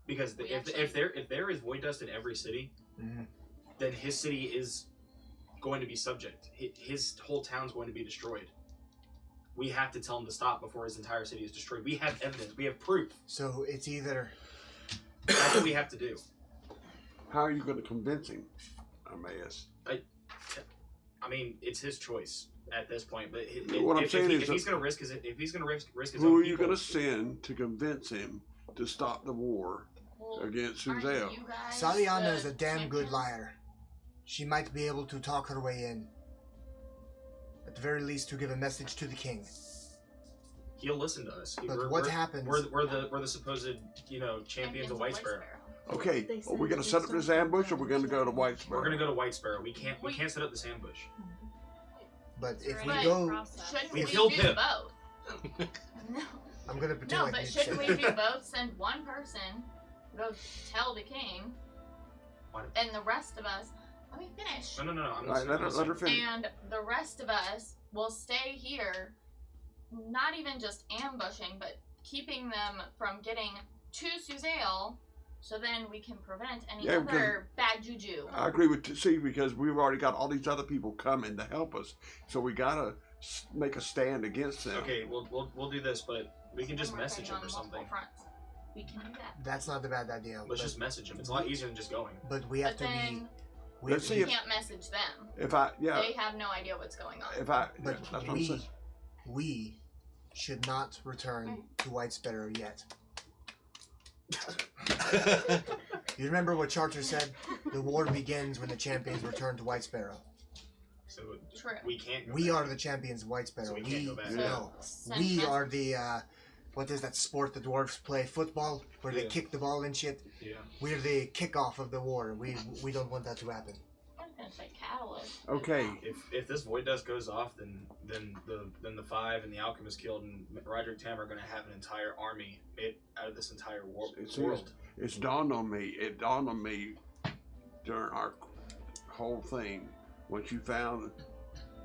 if there is void dust in every city, Mhm. then his city is going to be subject. His whole town's going to be destroyed. we have to tell him to stop before his entire city is destroyed. We have evidence. We have proof. So it's either That's what we have to do. How are you going to convince him? I may ask. I mean, it's his choice at this point. But What I'm saying is, if he's going to risk his, if he's going to risk his who own are you people, going to send to convince him to stop the war Well, against aren't Suzel? you guys Saliana the is a damn good champions? liar. She might be able to talk her way in. At the very least, to give a message to the king. he'll listen to us. But what happens? We're the supposed champions of White Sparrow. Okay, They are we said going to set up this ambush, or we're going to go to White Sparrow? We're gonna go to White Sparrow. We can't set up this ambush. But if we But go, shouldn't We we killed do Pip. both? No, I'm gonna pretend no, like but you shouldn't said we that. do both? Send one person, go tell the king, What? and the rest of us. Let me finish. No. I'm All right, listening, let her I'm listening. finish. And the rest of us will stay here, not even just ambushing, but keeping them from getting to Suzail, so then we can prevent any Yeah, because- other bad juju. I agree with C because we've already got all these other people coming to help us, so we gotta make a stand against them. Okay, we'll do this, but we can just And we're message fighting him or on multiple something. fronts. We can do that. That's not a bad idea. Let's but, just message him. It's a lot easier than just going. but we have But to be. then We have Let's to see we be- if- can't message them. If I, yeah, They have no idea what's going on. if I, But that's what I'm saying. we should not return to White Sparrow yet. You remember what Charter said? The war begins when the champions return to White Sparrow. So True. we can't. Go We back. are the champions of White Sparrow. So we can't go back. No. Send We mess- are the what is that sport the dwarves play? Football, where they Yeah. kick the ball and shit. Yeah. We're the kickoff of the war. We don't want that to happen. I'm gonna say catalyst. Okay. If this void dust goes off, then the five and the alchemist killed, and Roderick Tam are going to have an entire army out of this entire It's world. It's dawned on me. It dawned on me during our whole thing. Once you found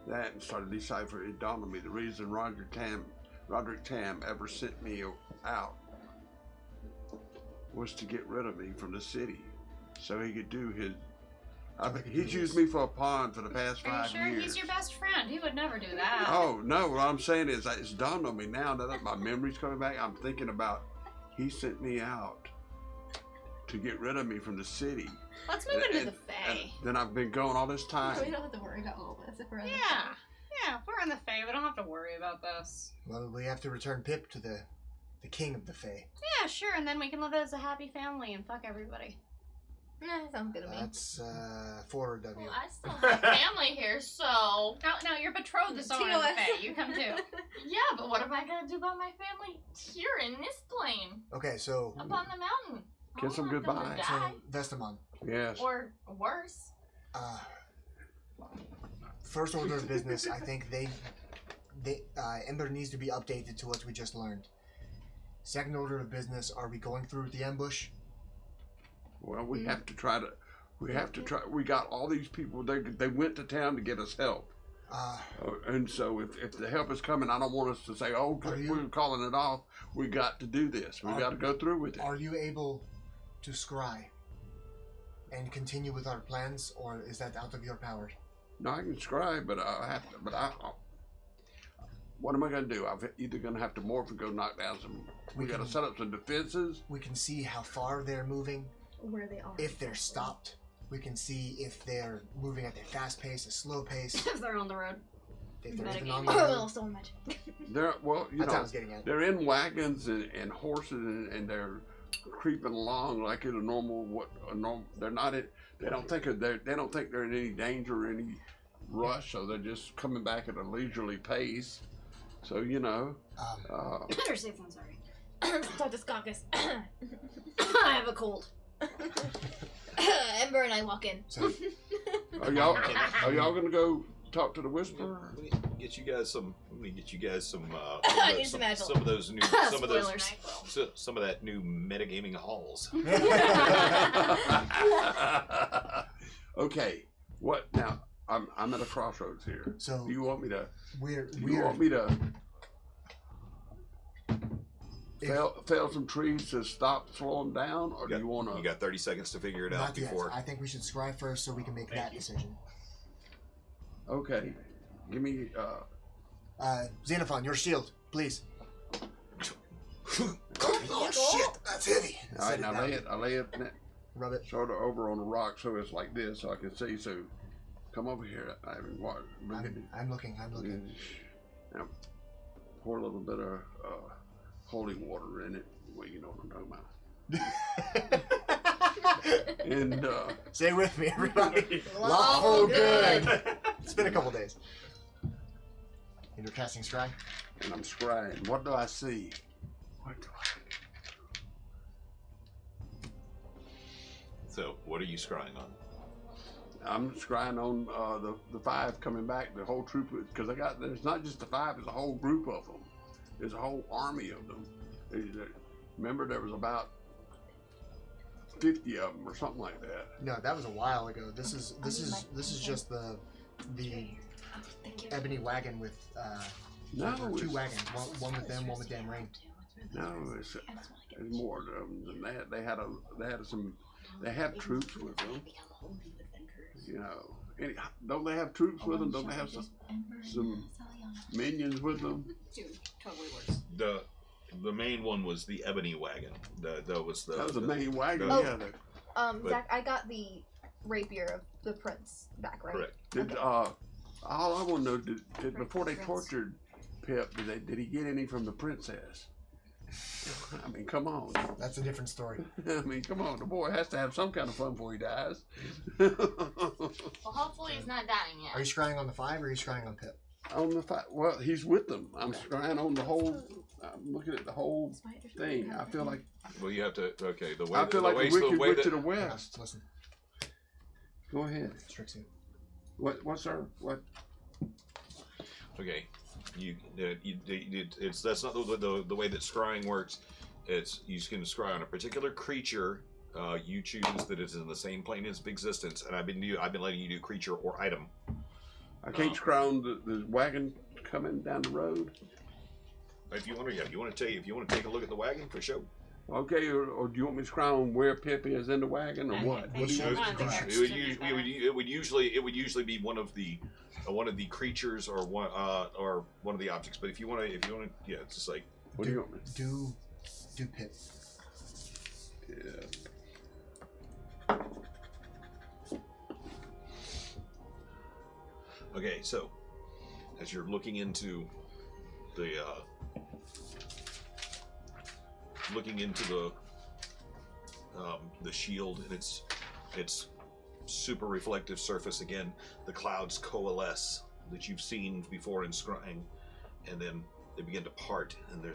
that and started deciphering, it dawned on me the reason Roderick Tam ever sent me out was to get rid of me from the city, so he could do his. He's used me for a pawn for the past Are you 5 sure years. he's your best friend? He would never do that. Oh no! What I'm saying is, it's dawned on me now that my memory's coming back. I'm thinking about he sent me out to get rid of me from the city. Let's move into the And Fae. then I've been going all this time. We don't have to worry about all this if we're in the Yeah. Yeah, if we're in the Fae, we don't have to worry about this. Well, we have to return Pip to the king of the Fae. Yeah, sure, and then we can live as a happy family and fuck everybody. Yeah, sounds good to me. That's forward of you. Well, I still have family here, so Oh, no, you're betrothed to someone in the TOS. Fae. You come too. yeah. But what am I gonna do about my family here in this plane Okay, so up on the mountain? I Kiss don't them want them to goodbye. so die. Vestamon, Yes. Or worse. First order of business. I think Ember needs to be updated to what we just learned. Second order of business. Are we going through with the ambush? Well, we have to try to. We have to try. We got all these people. They went to town to get us help. And so if the help is coming, I don't want us to say, "Oh, Are you- we're calling it off." We got to do this. We Are- got to go through with it. Are you able to scry and continue with our plans, or is that out of your power? No, I can scribe, but I have to. What am I going to do? I'm either going to have to morph and go knock down some. We got to set up some defenses. We can see how far they're moving. Where they are. If they're stopped, we can see if they're moving at a fast pace, a slow pace. If they're on the road. If they're even Metagaming. on the Oh, road. well, so much. They're well, you That's what I know, was getting at. they're in wagons and horses and they're creeping along like in a normal. They're not in. They don't think they're in any danger or any rush, so they're just coming back at a leisurely pace. So you know. Better safe than sorry. Tortoiscaucus. I have a cold. Ember and I walk in. So Are y'all gonna go talk to the Whisperer? Let me get you guys some. I need some Advil. some of those new, Spoilers. some of that new metagaming halls. Okay. What now? I'm at a crossroads here. So Do you want me to? we're Do you want me to fell some trees to stop, slow them down, or do you want to? You got 30 seconds to figure it out not yet. before. I think we should scry first so we can make Thank that you. decision. Okay. Give me. Xenophon, your shield, please. Oh shit, that's heavy. All right, Set now down. I lay it Rub it. sort of over on the rock so it's like this, so I can see. So come over here. I'm looking. Now, pour a little bit of holy water in it. Well, you know what I'm talking about. And Stay with me, everybody. Lawful good. It's been a couple days. And you're casting Scry? and I'm scrying. What do I see? What do I? So, what are you scrying on? I'm scrying on the 5 coming back, the whole troop, because there's not just the 5, there's a whole group of them. There's a whole army of them. Remember, there was about 50 of them or something like that. No, that was a while ago. This is just the ebony wagon with No, or 2 it's, wagons. One with them, one with Dan Rain. no, it's more of them than that. They have troops with them. You know, don't they have troops with them? Don't they have some minions with them? Dude, totally works. The main one was the ebony wagon. That was The main wagon. Oh. Yeah. But- Zach, I got the rapier of the prince back, right? Correct. All I want to know, did before they tortured Pip, did he get any from the princess? I mean, come on. That's a different story. I mean, come on. The boy has to have some kind of fun before he dies. Well, hopefully he's not dying Are you yet. scrying on the 5 or are you scrying on Pip? On the well, he's with them. I'm trying on the whole. I'm looking at the whole thing. I feel like Well, you have to. Okay, the way. I feel the like way, the wicked the way witch that, to the west. Listen, Go ahead. Strixie. What's our what? Okay, that's not the way that scrying works. It's you can scry on a particular creature. You choose that it's in the same plane as existence, and I've been letting you do creature or item. I can't scry on the wagon coming down the road. If you want to take a look at the wagon for sure. Okay, or do you want me to scry on where Pip is in the wagon, or what? What do you? It would usually be one of the creatures or one of the objects. But if you want to, yeah, it's just like What do you want me? Do Pip. Yeah. okay. So as you're looking into the shield and its super reflective surface again, the clouds coalesce that you've seen before in scrying, and then they begin to part, and it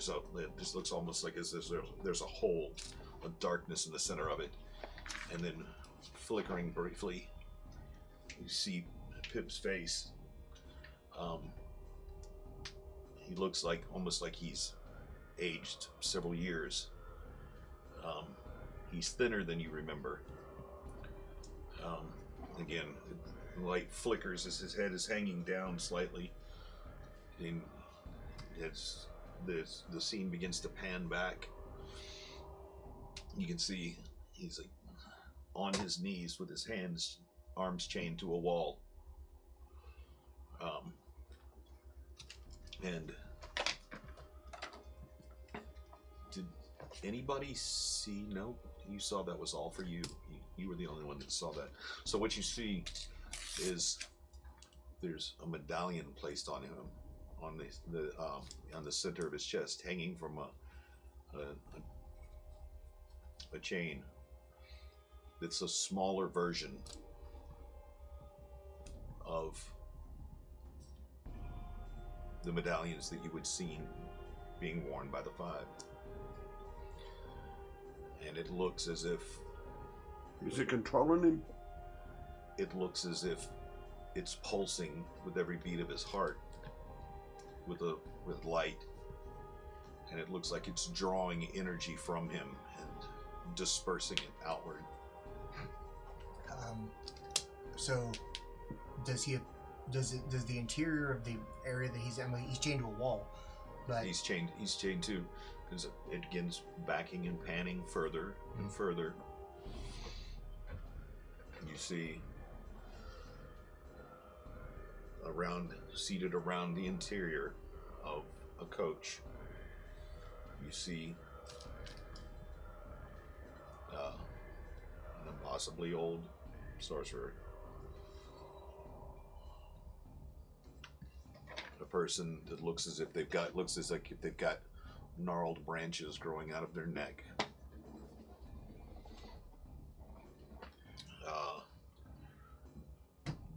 just looks almost like there's a hole, a darkness in the center of it, and then flickering briefly, you see Pip's face. He looks almost like he's aged several years. He's thinner than you remember. Again, the light flickers as his head is hanging down slightly. And the scene begins to pan back. You can see he's like on his knees with his arms chained to a wall. And did anybody see? No, you saw that was all for you. You were the only one that saw that. So what you see is there's a medallion placed on him, on the center of his chest, hanging from a chain. It's a smaller version of the medallions that you would see being worn by the 5. And it looks as if Is it controlling him? it looks as if it's pulsing with every beat of his heart with light, and it looks like it's drawing energy from him and dispersing it outward. So, does the interior of the area that he's chained to a wall, but He's chained to, because it begins backing and panning further and further. You see seated around the interior of a coach. You see an impossibly old sorcerer. A person that looks as if they've got gnarled branches growing out of their neck.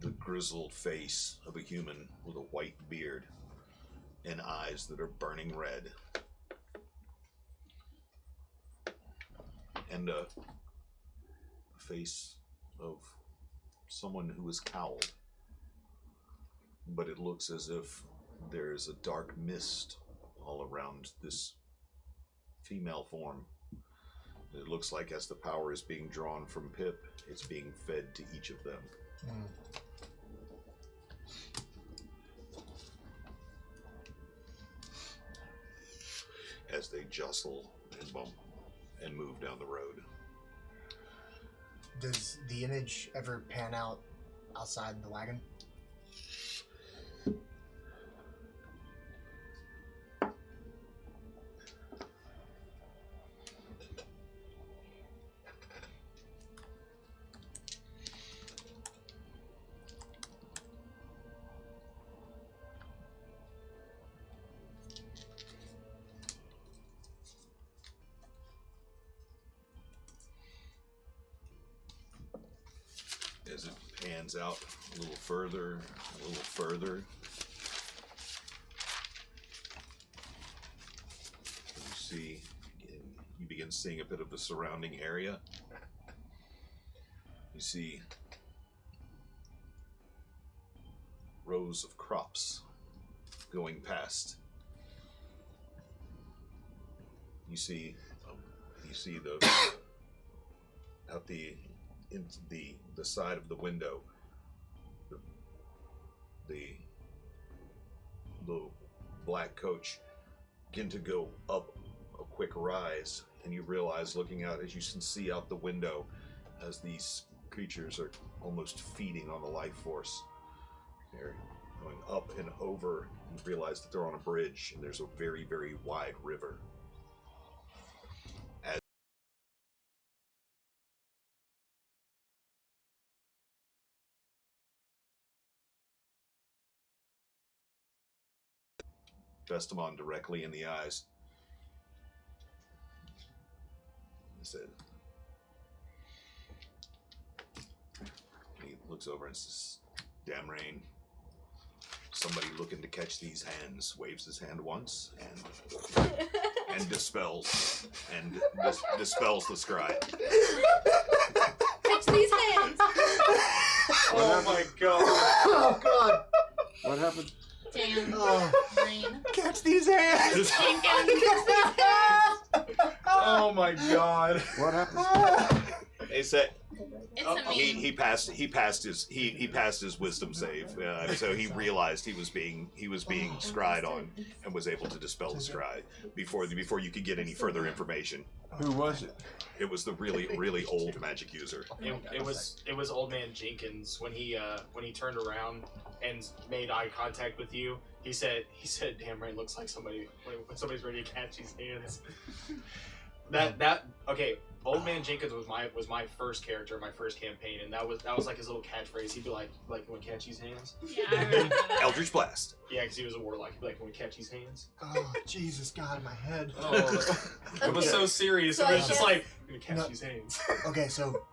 The grizzled face of a human with a white beard and eyes that are burning red. And a face of someone who is cowled. But it looks as if there's a dark mist all around this female form. It looks like as the power is being drawn from Pip, it's being fed to each of them. As they jostle and bump and move down the road. Does the image ever pan out outside the wagon? As it pans out a little further, you see, you begin seeing a bit of the surrounding area. You see rows of crops going past. You see the out the into the side of the window, the black coach begin to go up a quick rise, and you realize, looking out, as you can see out the window, as these creatures are almost feeding on the life force. They're going up and over. You realize that they're on a bridge, and there's a very, very wide river. Vestamon directly in the eyes. I said, he looks over and says, "Damn rain. Somebody looking to catch these hands." Waves his hand once and dispels dispels the scry. Catch these hands. Oh my god. Oh god! What happened? Damn. Oh, Rain. catch these hands! Oh my god. What happened? They said It's a meme. he passed his wisdom save, so he realized he was being scryed on and was able to dispel the scry before you could get any further information. Who was it? It was the really old magic user. It was Old Man Jenkins when he turned around and made eye contact with you. He said, "Damn right, looks like somebody's ready to catch these hands." Okay. Old Man Jenkins was my first character, my first campaign, and that was like his little catchphrase. He'd be like, "Can we catch these hands?" Yeah, I remember that. Eldritch Blast. Yeah, because he was a warlock. He'd be like, "Can we catch these hands?" Oh, Jesus, God, my head. Oh, it was so serious. So it was I just guess- like, "Can we catch these hands?" Okay, so,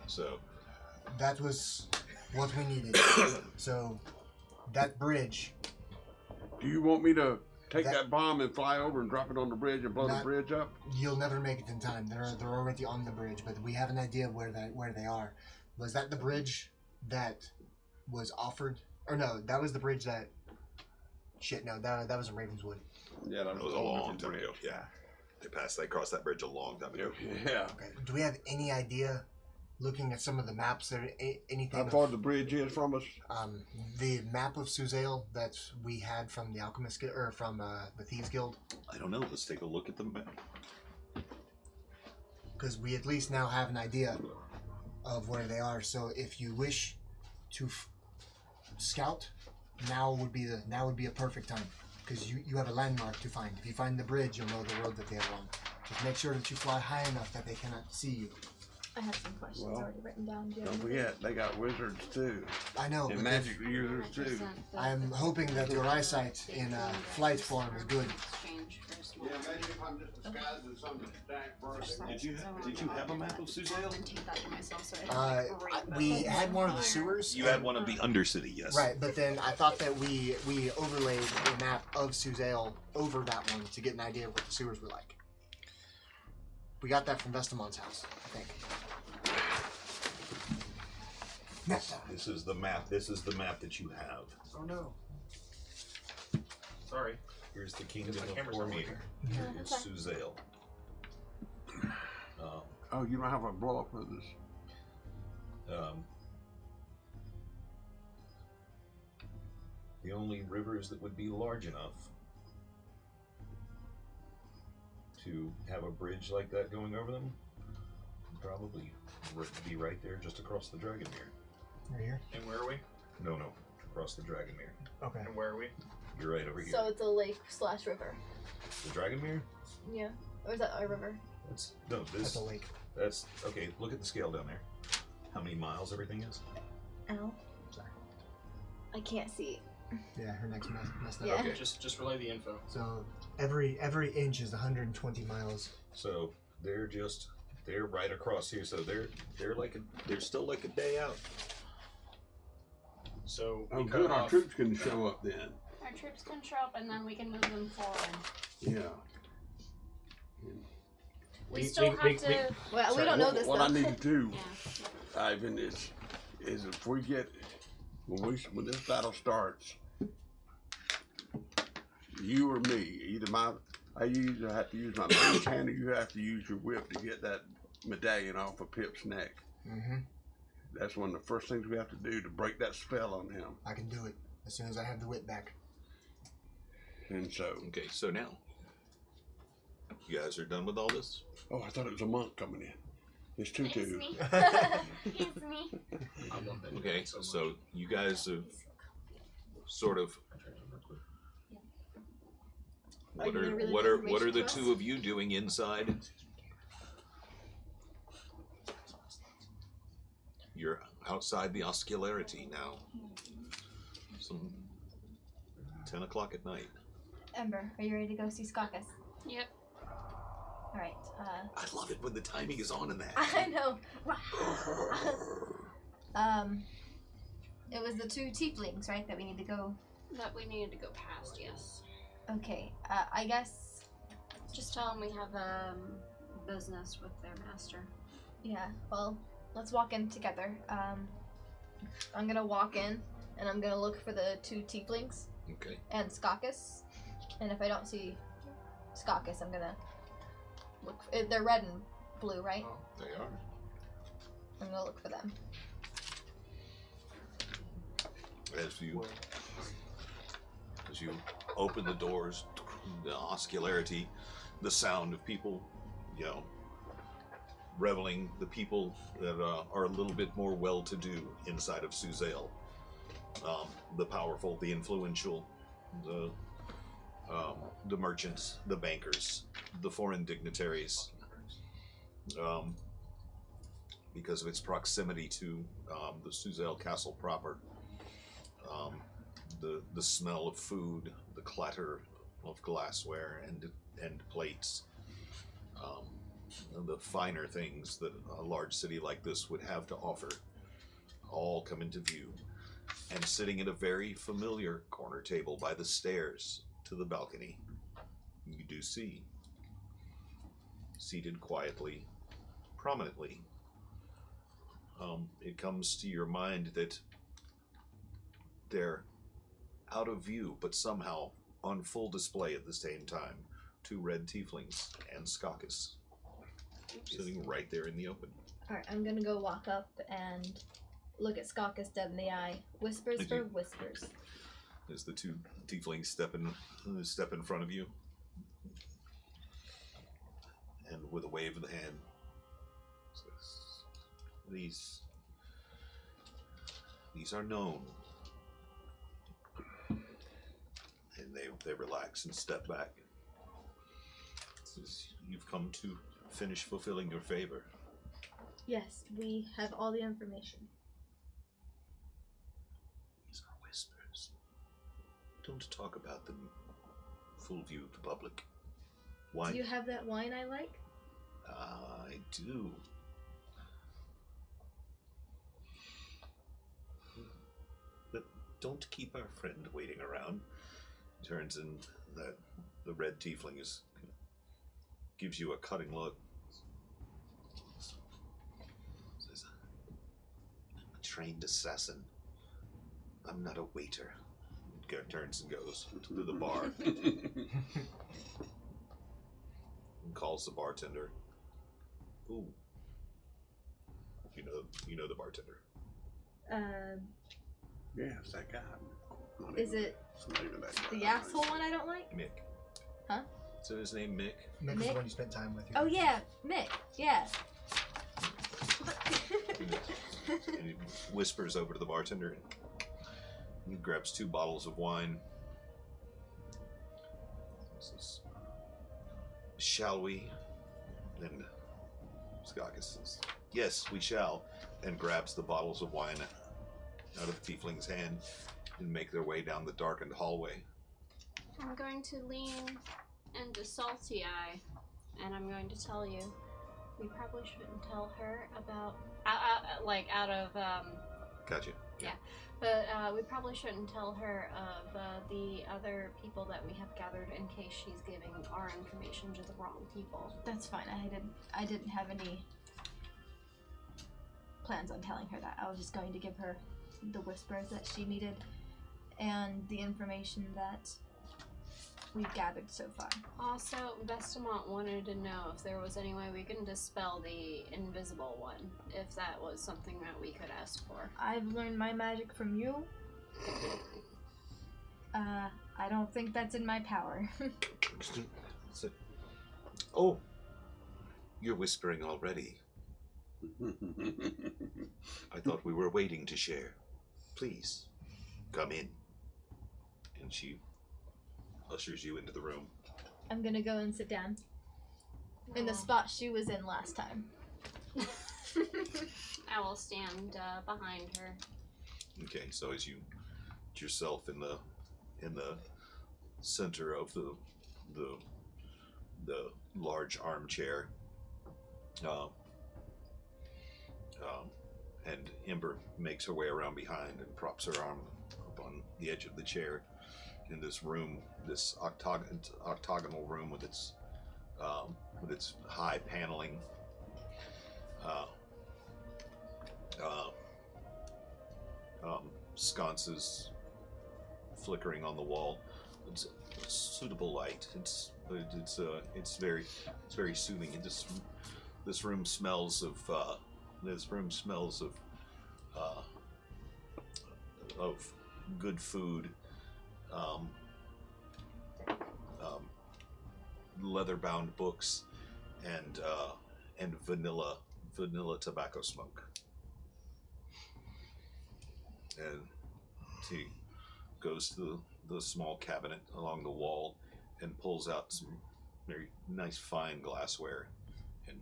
So that was what we needed. So, that bridge, Do you want me to take That- that bomb and fly over and drop it on the bridge and blow the That- bridge up? you'll never make it in time. They're already on the bridge, but we have an idea of where they are. Was that the bridge that was offered? Or no, that was the bridge that... Shit, no, that was in Ravenswood. Yeah, that that was a long time ago. Yeah, they crossed that bridge a long time ago. Yeah. Okay, do we have any idea, looking at some of the maps, there anything... How far the bridge is from us? The map of Suzail that we had from the Alchemist Guild, or from the Thieves Guild, I don't know. Let's take a look at the map. because we at least now have an idea of where they are. So if you wish to scout now would be a perfect time because you have a landmark to find. If you find the bridge, you'll know the road that they are on. Just make sure that you fly high enough that they cannot see you. I have some questions Well, already written down. Do you have Don't anything? forget, they got wizards too, I know. and but magic users too. I'm hoping that your eyesight in flight form is good. Yeah, imagine if I'm just disguised as some dank person. Did you have a map of Suzail? We had one of the sewers. You had one of the Undercity, yes. Right, but then I thought that we overlaid a map of Suzail over that one to get an idea of what the sewers were like. We got that from Vestamon's house, I think. This is the map. This is the map that you have. Oh no. Sorry. Here's the kingdom My of camera's not Cormir. Here is Suzail. Oh, you don't have a blow up with us. The only rivers that would be large enough to have a bridge like that going over them would probably be right there just across the Dragonmere. Right here? And where are we? No, across the Dragonmere. Okay. And where are we? You're right over here. So it's a lake/river. The Dragonmere? Yeah. Or is that a river? That's That's a lake. That's okay. Look at the scale down there. How many miles everything is? Ow. Sorry. I can't see. Yeah, her neck's messed up. Yeah. Okay, just relay the info. So every inch is 120 miles. So they're right across here. So they're still like a day out. So Oh, we good. cut Our off. troops can show up then. Our troops can show up and then we can move them forward. Yeah. We still have to. Well, we don't know this What though. I need to do, Yeah. Ivan, is if we get when this battle starts, you or me, I either have to use my mage hand or you have to use your whip to get that medallion off of Pip's neck. Mm-hmm. That's one of the first things we have to do to break that spell on him. I can do it as soon as I have the whip back. And so, Okay, so now you guys are done with all this. oh, I thought it was a monk coming in. It's It's Tutu. me. It's me. I love that Okay, so much. so you guys have sort of. Are you gonna relay What the are information the to us? two of you doing inside? You're outside the oscularity now. Some 10 o'clock at night. Ember, are you ready to go see Skakis? Yep. All right. I love it when the timing is on in that. I know. It was the two tieflings, right? That we need to go. That we needed to go past, yes. Okay. I guess. Just tell them we have business with their master. Yeah. Well, let's walk in together. I'm gonna walk in, and I'm gonna look for the two tieflings Okay. and Skakis. And if I don't see Skakis, I'm gonna look. They're red and blue, right? Oh. They are. I'm gonna look for them. As you open the doors, the oscularity, the sound of people, reveling, the people that are a little bit more well-to-do inside of Suzail. The powerful, the influential, the merchants, the bankers, the foreign dignitaries. Because of its proximity to the Suzail castle proper. The smell of food, the clatter of glassware and plates, the finer things that a large city like this would have to offer, all come into view. And sitting at a very familiar corner table by the stairs to the balcony, you do see, seated quietly, prominently. It comes to your mind that they're out of view, but somehow on full display at the same time. Two red tieflings and Skakis sitting right there in the open. Alright, I'm gonna go walk up and look at Skakis dead in the eye. Whispers Did for you- whispers. As the two tieflings step in front of you, and with a wave of the hand, says, These are known. And they relax and step back. Says, you've come to finish fulfilling your favor. Yes, we have all the information. These are whispers. Don't talk about them full view of the public. Why? Do you have that wine I like? I do. But don't keep our friend waiting around. Turns in that the red tiefling gives you a cutting look. Says, I'm a trained assassin. I'm not a waiter. Turns and goes to the bar. And calls the bartender. Ooh. You know the bartender. Yeah, it's that guy. Not Is even- it it's not even that guy. the asshole one I don't like? Mick. Huh? So his name Mick? Mick was Mick? the one you spent time with. Oh yeah, Mick. Yeah. And he whispers over to the bartender and he grabs 2 bottles of wine. Says, shall we? And Skakis says, yes, we shall. And grabs the bottles of wine out of the tiefling's hand and make their way down the darkened hallway. I'm going to lean into Salty Eye, and I'm going to tell you, we probably shouldn't tell her about, out of, Gotcha. but we probably shouldn't tell her of the other people that we have gathered in case she's giving our information to the wrong people. That's fine. I didn't have any plans on telling her that. I was just going to give her the whispers that she needed and the information that we've gathered so far. Also, Vestamont wanted to know if there was any way we can dispel the invisible one, if that was something that we could ask for. I've learned my magic from you. I don't think that's in my power. So- oh, you're whispering already. I thought we were waiting to share. Please, come in. And she ushers you into the room. I'm gonna go and sit down in the Oh. spot she was in last time. I will stand behind her. Okay, so as you put yourself in the center of the large armchair, and Ember makes her way around behind and props her arm up on the edge of the chair in this room, this octagonal room with its high paneling. Sconces flickering on the wall. It's suitable light. It's very soothing. This room smells of good food, leather-bound books, and vanilla tobacco smoke. And he goes to the small cabinet along the wall and pulls out some very nice fine glassware and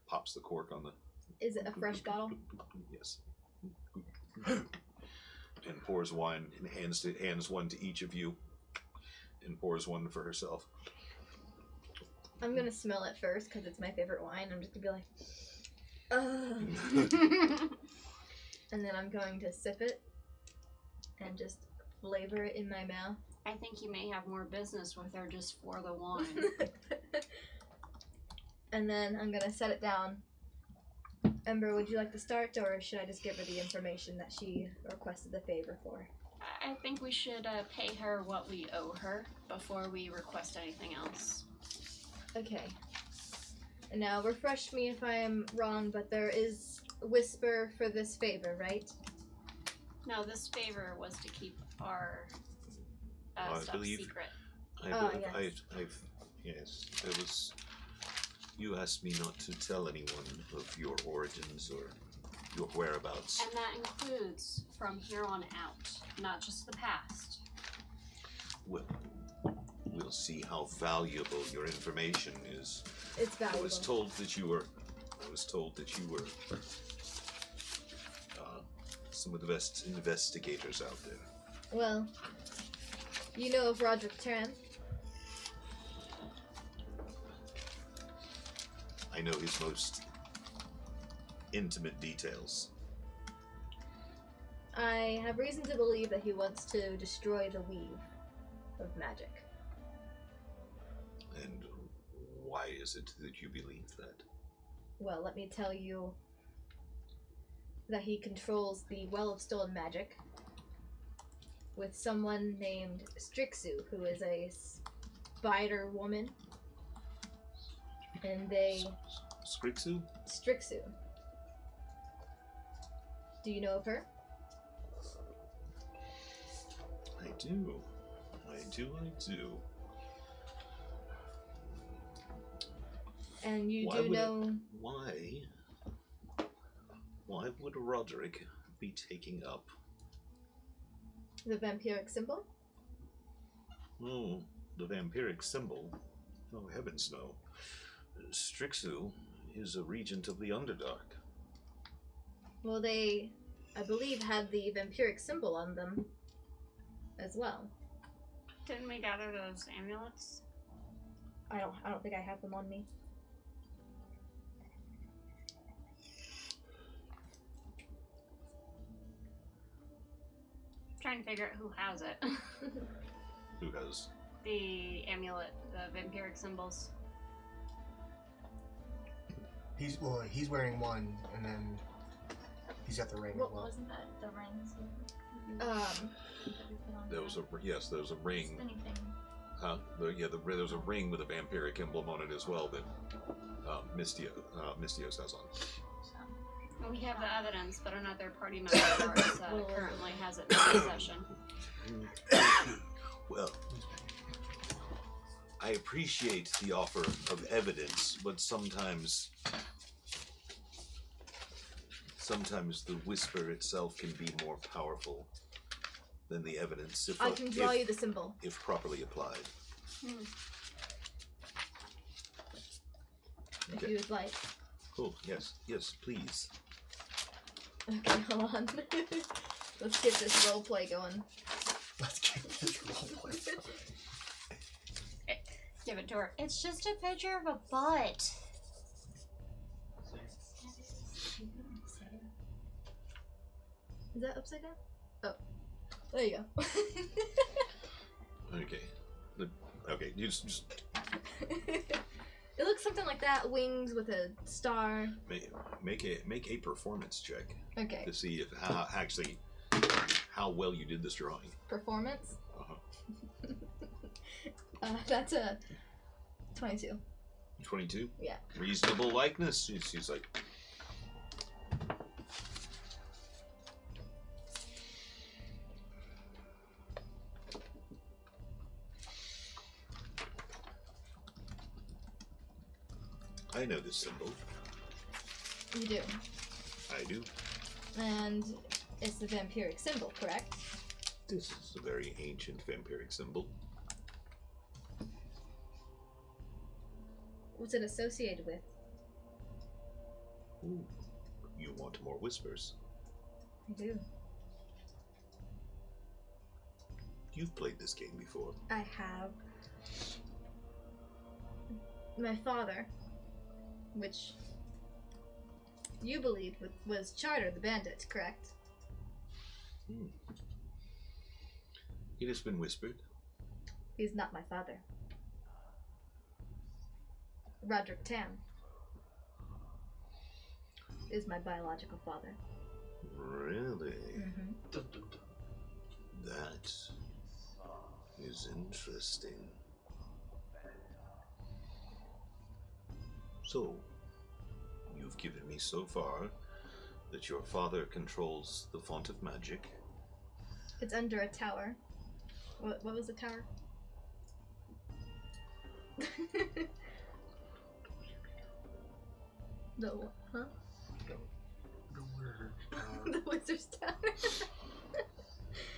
pops the cork on the. Is it a fresh bottle? Yes. And pours wine and hands one to each of you and pours one for herself. I'm gonna smell it first because it's my favorite wine. I'm just gonna be like, and then I'm going to sip it and just flavor it in my mouth. I think you may have more business with her just for the wine. And then I'm gonna set it down. Ember, would you like to start, or should I just give her the information that she requested the favor for? I think we should pay her what we owe her before we request anything else. Okay. And now, refresh me if I am wrong, but there is a whisper for this favor, right? No, this favor was to keep our I stuff believe- secret. Yes, there was. You asked me not to tell anyone of your origins or your whereabouts. And that includes from here on out, not just the past. Well, we'll see how valuable your information is. It's valuable. I was told that you were some of the best investigators out there. Well, you know of Roderick Tran? I know his most intimate details. I have reason to believe that he wants to destroy the weave of magic. And why is it that you believe that? Well, let me tell you that he controls the Well of Stolen Magic with someone named Strixu, who is a spider woman. And they... Strixu? Strixu. Do you know of her? I do. I do. And you do know... Why would Roderick be taking up? The vampiric symbol? Oh, the vampiric symbol? Oh, heavens no. Strixu is a regent of the Underdark. Well, they, I believe, had the vampiric symbol on them as well. Didn't we gather those amulets? I don't think I have them on me. Trying to figure out who has it. Who has? The amulet, the vampiric symbols. He's wearing one, and then he's got the ring as What well. wasn't that the rings? There was a ring. Spinny thing. Huh? There was a ring with a vampiric emblem on it as well that Mystios has on. Well, we have the evidence, but another party member of ours currently has it in their possession. Well, I appreciate the offer of evidence, but sometimes the whisper itself can be more powerful than the evidence I can draw you the symbol. if properly applied. If you would like. Cool. Yes, please. Okay, hold on. Let's get this roleplay going. Let's get this roleplay. Give it to her. It's just a picture of a butt. Is that upside down? Oh. There you go. Okay. You just It looks something like that. Wings with a star. make a performance check Okay. to see if how well you did this drawing. Performance. Uh-huh. That's a 22. 22? Yeah. Reasonable likeness. She's like, I know this symbol. You do. I do. And it's the vampiric symbol, correct? This is a very ancient vampiric symbol. What's it associated with? Ooh, you want more whispers? I do. You've played this game before. I have. My father, which you believed was Charter the Bandit, correct? It has been whispered. He's not my father. Roderick Tam is my biological father. Really? Mm-hmm. That is interesting. So, you've given me so far that your father controls the font of magic. It's under a tower. What was the tower? Huh? The word. The Wizard's Tower.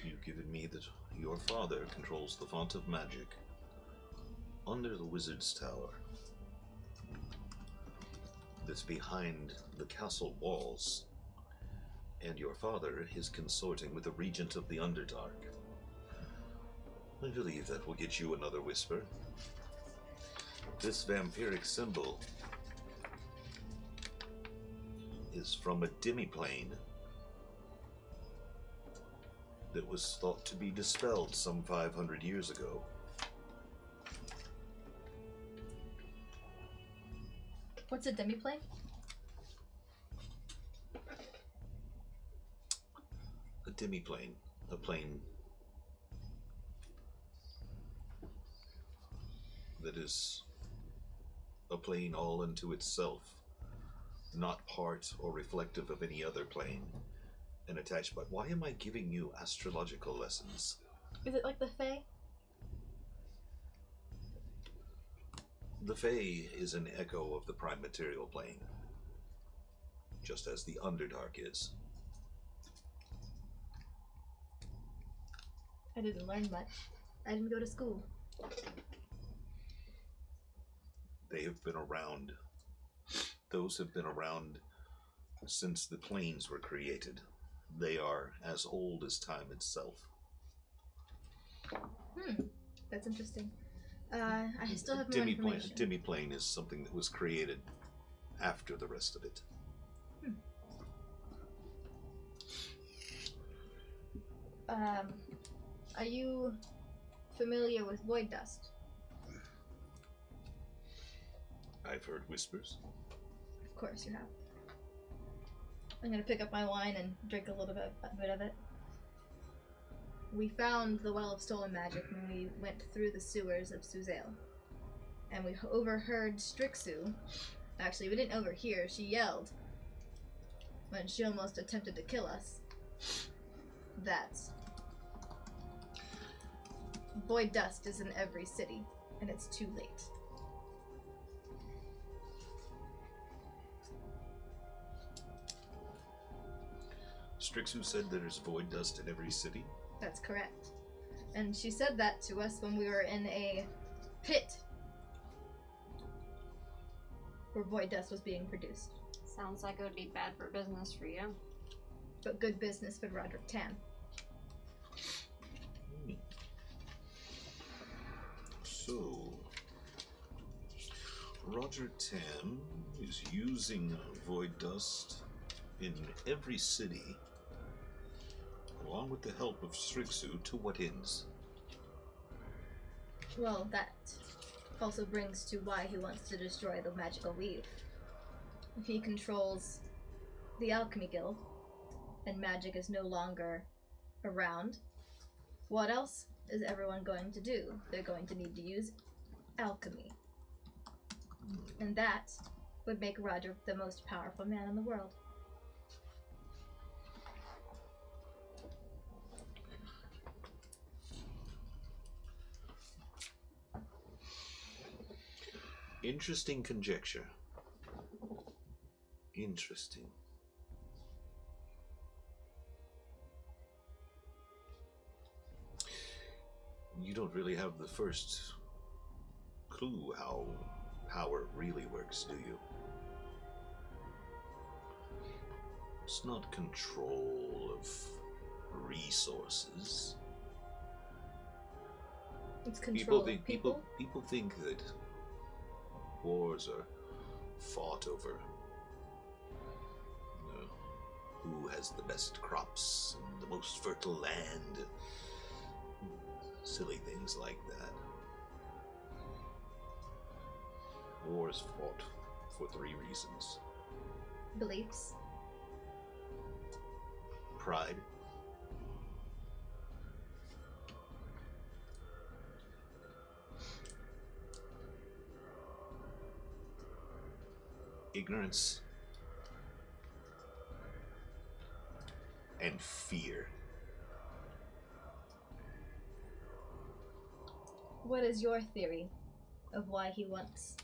You've given me me that your father controls the font of magic under the wizard's tower that's behind the castle walls, and your father is consorting with the regent of the Underdark. I believe that will get you another whisper. This vampiric symbol is from a demiplane that was thought to be dispelled some 500 years ago. What's a demiplane? A demiplane, a plane that is a plane all unto itself, not part or reflective of any other plane, and attached. But why am I giving you astrological lessons? Is it like the Fae? The Fae is an echo of the prime material plane, just as the Underdark is. I didn't learn much. I didn't go to school. They have been around. Those have been around since the planes were created. They are as old as time itself. That's interesting. I still have more information. Demiplane is something that was created after the rest of it. Are you familiar with void dust? I've heard whispers. Of course you have. I'm gonna pick up my wine and drink a little bit of it. We found the Well of Stolen Magic when we went through the sewers of Suzail. And we overheard Strixu. Actually, we didn't overhear, she yelled when she almost attempted to kill us. That void dust is in every city, and it's too late. Strixu said there's void dust in every city. That's correct. And she said that to us when we were in a pit where void dust was being produced. Sounds like it would be bad for business for you. But good business for Roderick Tam. So, Roger Tam is using void dust in every city, along with the help of Strixu, to what ends? Well, that also brings to why he wants to destroy the magical weave. If he controls the Alchemy Guild, and magic is no longer around, what else is everyone going to do? They're going to need to use alchemy. And that would make Roger the most powerful man in the world. Interesting conjecture. Interesting. You don't really have the first clue how power really works, do you? It's not control of resources. It's control of people. People think that wars are fought over who has the best crops and the most fertile land. Silly things like that. War is fought for 3 reasons. Beliefs. Pride. Ignorance. And fear. What is your theory of why he wants?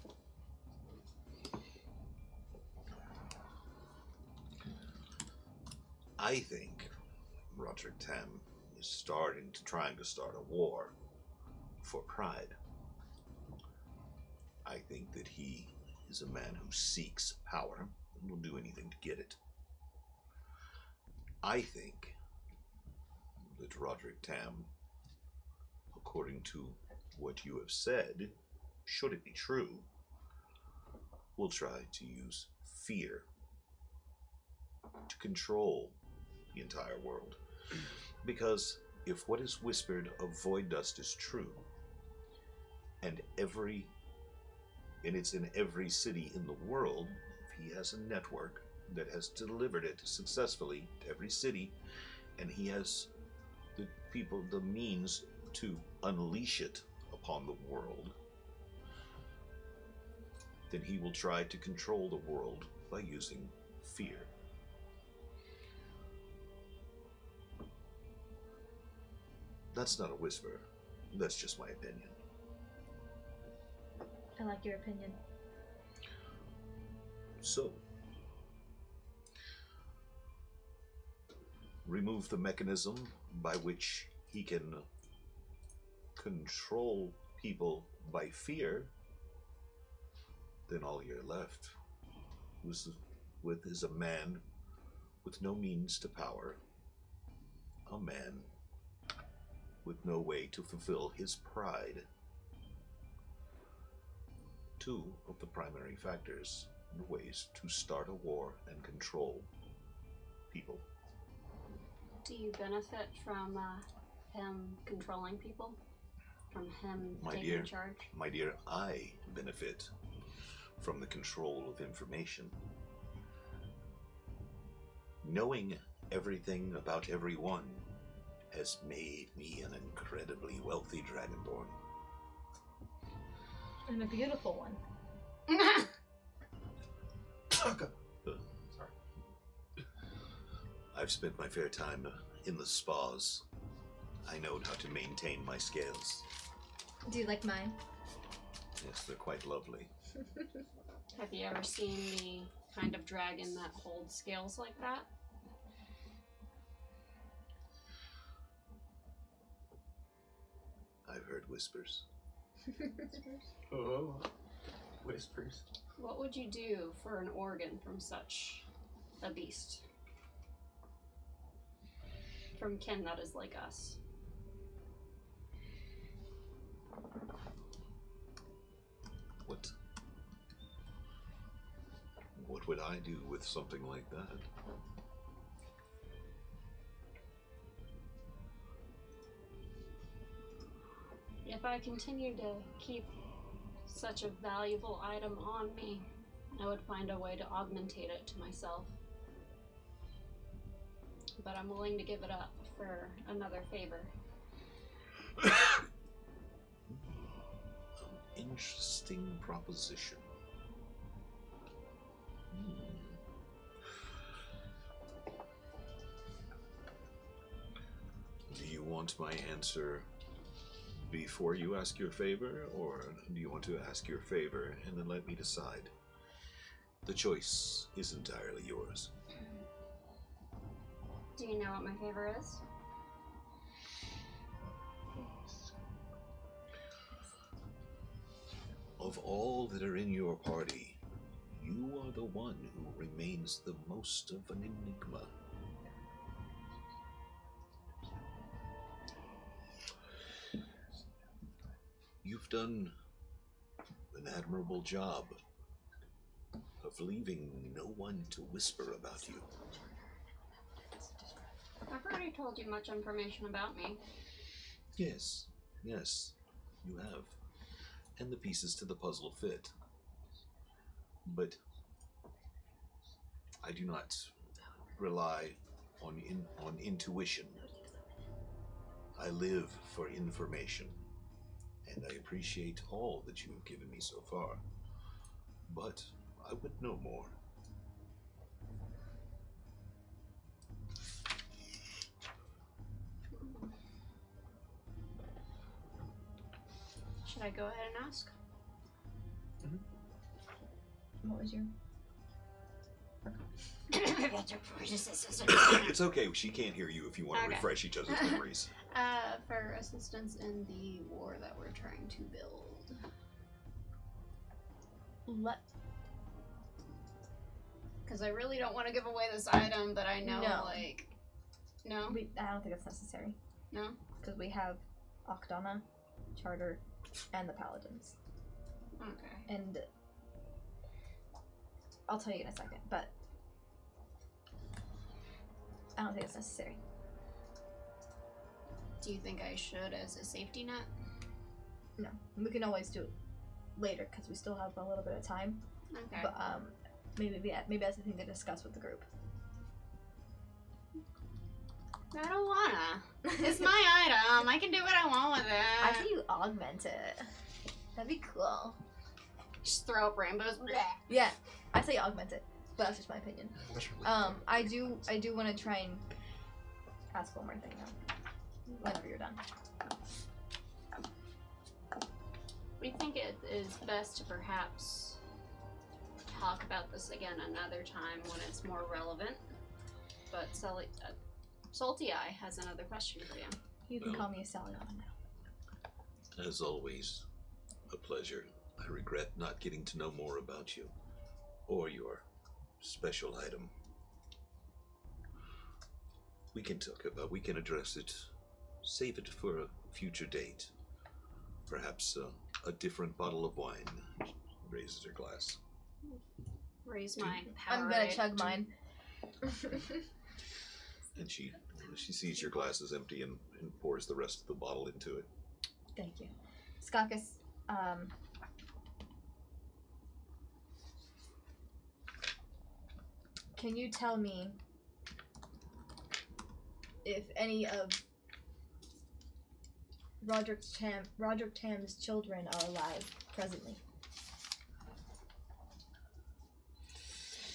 I think Roger Tam is trying to start a war for pride. I think that he is a man who seeks power and will do anything to get it. I think that Roderick Tam, according to what you have said, should it be true, will try to use fear to control the entire world. Because if what is whispered of void dust is true, and it's in every city in the world, if he has a network that has delivered it successfully to every city, and he has the means to unleash it upon the world, then he will try to control the world by using fear. That's not a whisper. That's just my opinion. I like your opinion. So, remove the mechanism by which he can control people by fear, then all you're left with is a man with no means to power, a man with no way to fulfill his pride. Two of the primary factors and ways to start a war and control people. Do you benefit from him controlling people? From him taking charge? My dear, I benefit from the control of information. Knowing everything about everyone has made me an incredibly wealthy dragonborn. And a beautiful one. Sorry. I've spent my fair time in the spas. I know how to maintain my scales. Do you like mine? Yes, they're quite lovely. Have you ever seen the kind of dragon that holds scales like that? I've heard whispers. Oh, whispers. What would you do for an organ from such a beast? From kin that is like us. What would I do with something like that? If I continued to keep such a valuable item on me, I would find a way to augmentate it to myself. But I'm willing to give it up for another favor. Interesting proposition. Do you want my answer before you ask your favor, or do you want to ask your favor and then let me decide? The choice is entirely yours. Do you know what my favor is? Of all that are in your party, you are the one who remains the most of an enigma. You've done an admirable job of leaving no one to whisper about you. I've already told you much information about me. Yes, you have. And the pieces to the puzzle fit. But I do not rely on intuition. I live for information, and I appreciate all that you have given me so far. But I would know more. Should I go ahead and ask? What was your... It's okay. She can't hear you if you want to Okay. refresh each other's memories. For assistance in the war that we're trying to build. Because I really don't want to give away this item that I know, No. like... No? I don't think it's necessary. No? Because we have Octana, Charter, and the Paladins. Okay. And I'll tell you in a second, but I don't think it's necessary. Do you think I should as a safety net? No, we can always do it later because we still have a little bit of time. Okay. But maybe that's the thing to discuss with the group. I don't wanna. It's my item. I can do what I want with it. I think you augment it. That'd be cool. Just throw up rainbows. Yeah, I say augment it, but that's just my opinion. Literally. I do want to try and ask one more thing now. Whenever you're done. We think it is best to perhaps talk about this again another time when it's more relevant. But Salty Eye has another question for you. You can Well. call me a Saliana now. As always, a pleasure. I regret not getting to know more about you or your special item. We can address it, save it for a future date. Perhaps a different bottle of wine. She raises her glass. Raise my I'm power. gonna chug mine. And she sees your glass is empty and pours the rest of the bottle into it. Thank you. Skakis, can you tell me if any of Roderick Tam's children are alive presently?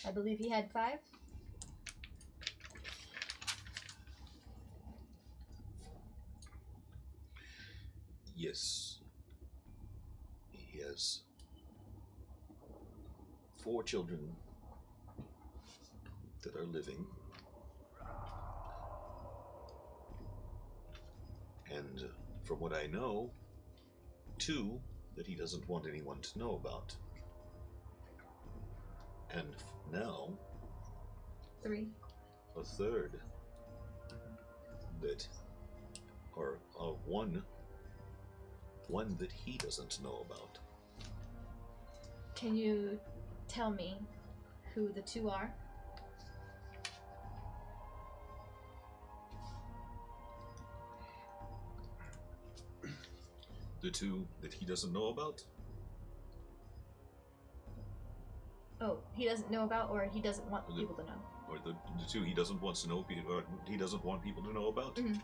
I believe he had 5. Yes. He has 4 children that are living. And from what I know, 2 that he doesn't want anyone to know about. And now, 3. a 3rd that, or one that he doesn't know about. Can you tell me who the 2 are? The 2 that he doesn't know about? Oh, he doesn't know about, or he doesn't want people to know? Or the 2 he doesn't want to know, or he doesn't want people to know about? Mhm.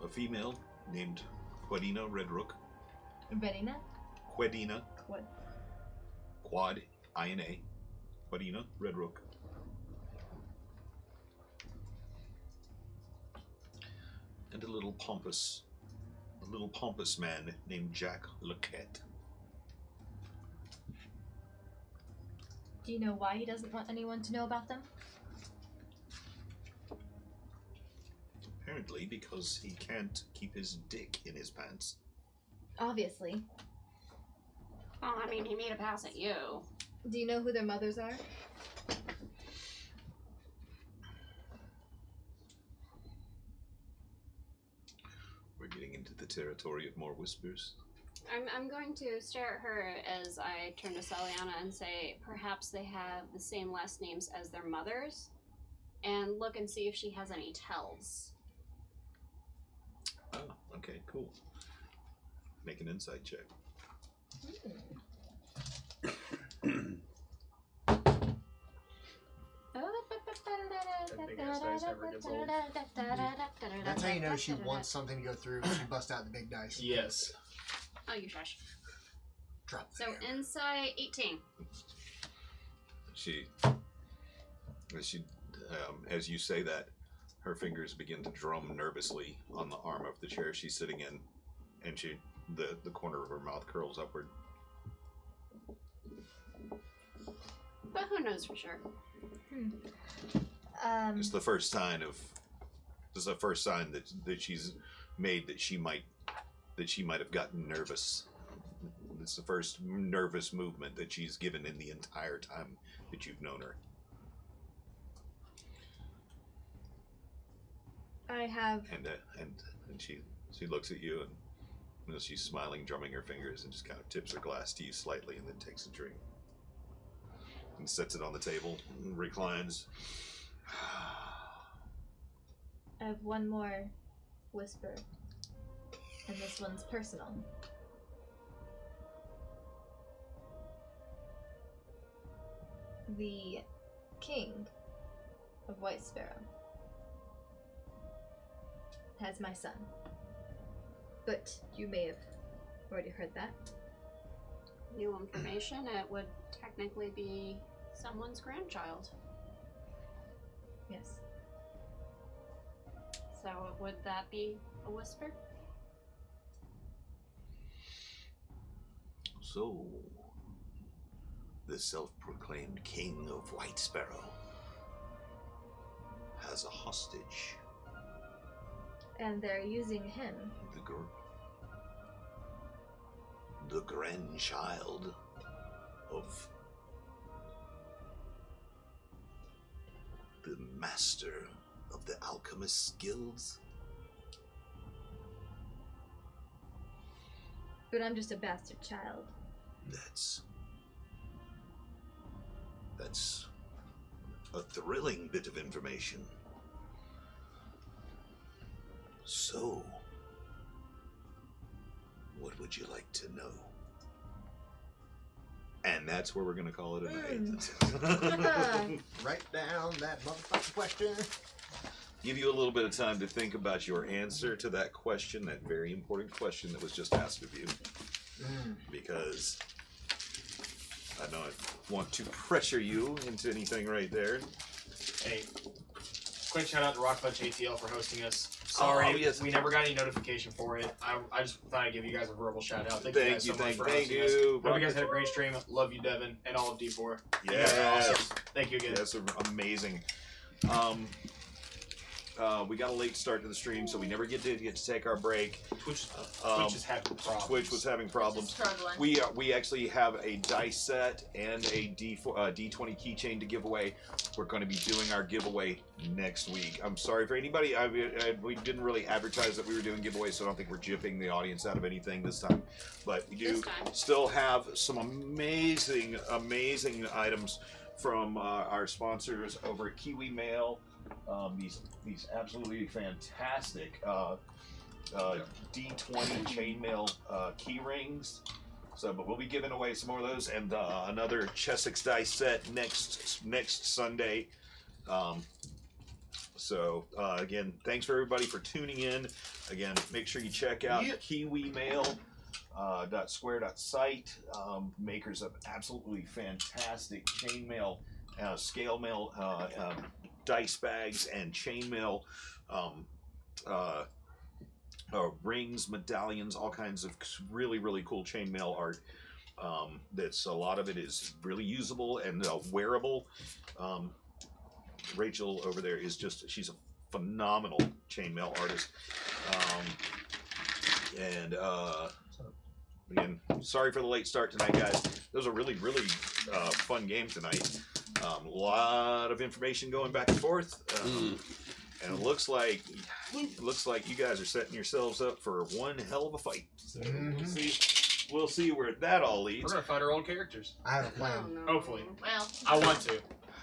A female named Quadina Redrook. Benina? Quadina. What? Quad, I-N-A. Quadina Redrook. And a little pompous man named Jack Lequette. Do you know why he doesn't want anyone to know about them? Apparently because he can't keep his dick in his pants. Obviously. Well, I mean, he made a pass at you. Do you know who their mothers are? We're getting into the territory of more whispers. I'm going to stare at her as I turn to Saliana and say, perhaps they have the same last names as their mothers, and look and see if she has any tells. Oh, okay, cool. Make an insight check. That big ass dice never gets old. That's how you know she wants something to go through. She busts out the big dice. Yes. Oh, you shush. Drop So there. insight 18. She, as you say that, her fingers begin to drum nervously on the arm of the chair she's sitting in, and the corner of her mouth curls upward. But who knows for sure? It's the first sign of. This is the first sign that she's made that she might have gotten nervous. It's the first nervous movement that she's given in the entire time that you've known her. I have. And she looks at you and she's smiling, drumming her fingers, and just kind of tips her glass to you slightly, and then takes a drink and sets it on the table and reclines. I have one more whisper, and this one's personal. The king of White Sparrow has my son. But you may have already heard that. New information, it would technically be someone's grandchild. Yes. So would that be a whisper? So, the self-proclaimed king of White Sparrow has a hostage. And they're using him. The grandchild of the master of the alchemist guilds. But I'm just a bastard child. That's a thrilling bit of information. So, what would you like to know? And that's where we're going to call it a night. Write down that motherfucking question. Give you a little bit of time to think about your answer to that question, that very important question that was just asked of you. Because I don't want to pressure you into anything right there. Hey, quick shout out to Rock Punch ATL for hosting us. Sorry, Oh, yes. we never got any notification for it. I just thought I'd give you guys a verbal shout out. Thank you guys so much for hosting us. Hope you guys had a great stream. Love you, Devin, and all of D4. You guys are awesome. Thank you again. That's amazing. We got a late start to the stream, so we never get to take our break. Twitch is having problems. Twitch was having problems. Struggling. We actually have a dice set and a D20 keychain to give away. We're going to be doing our giveaway next week. I'm sorry for anybody. We didn't really advertise that we were doing giveaways, so I don't think we're jipping the audience out of anything this time. But we do still have some amazing items from our sponsors over at Kiwi Mail. These absolutely fantastic D20 chainmail key rings. So, but we'll be giving away some more of those, and another Chessex dice set next Sunday. Again, thanks for everybody for tuning in. Again, make sure you check out kiwimail.square.site, makers of absolutely fantastic chainmail, scale mail, dice bags, and chainmail, rings, medallions, all kinds of really cool chainmail art. That's a lot of it is really usable and wearable. Rachel over there is she's a phenomenal chainmail artist. Again, sorry for the late start tonight, guys. It was a really fun game tonight. A lot of information going back and forth, and it looks like you guys are setting yourselves up for one hell of a fight. So we'll see where that all leads. We're gonna fight our own characters. I have a plan. Oh, no. Hopefully. Well, I want to.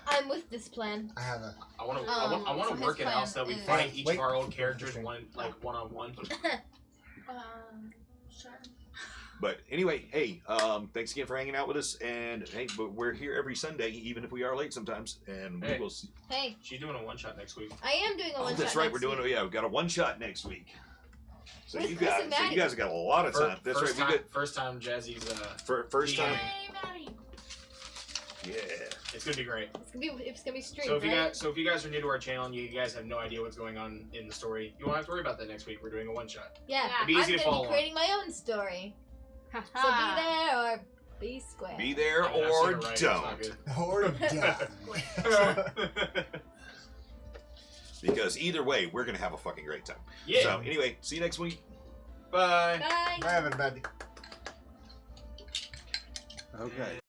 I'm with this plan. I have a. I want to so work his it out so that we plan is- fight each Wait. of our own characters one on one. sure. But anyway, hey, thanks again for hanging out with us. And hey, but we're here every Sunday, even if we are late sometimes. And Hey. we will see. Hey, She's doing a one shot next week. I am doing a one shot. That's right. next We're doing week. we've got a one shot next week. So With you Chris guys, and so you Maddie. guys have got a lot of time. That's right. We good. First time Jazzy's. First time. Hey, Maddie. Yeah. It's gonna be great. It's gonna be streamed. So if right? you guys are new to our channel and you guys have no idea what's going on in the story, you won't have to worry about that next week. We're doing a one shot. Yeah, It'd be easy I'm to gonna follow be along. creating my own story. So be Ha. there or Be square. Be there I mean, I've or seen it right, it's not don't. Or done. good. Because either way, we're going to have a fucking great time. Yeah. So, anyway, see you next week. Bye. Bye. Bye, everybody. Okay.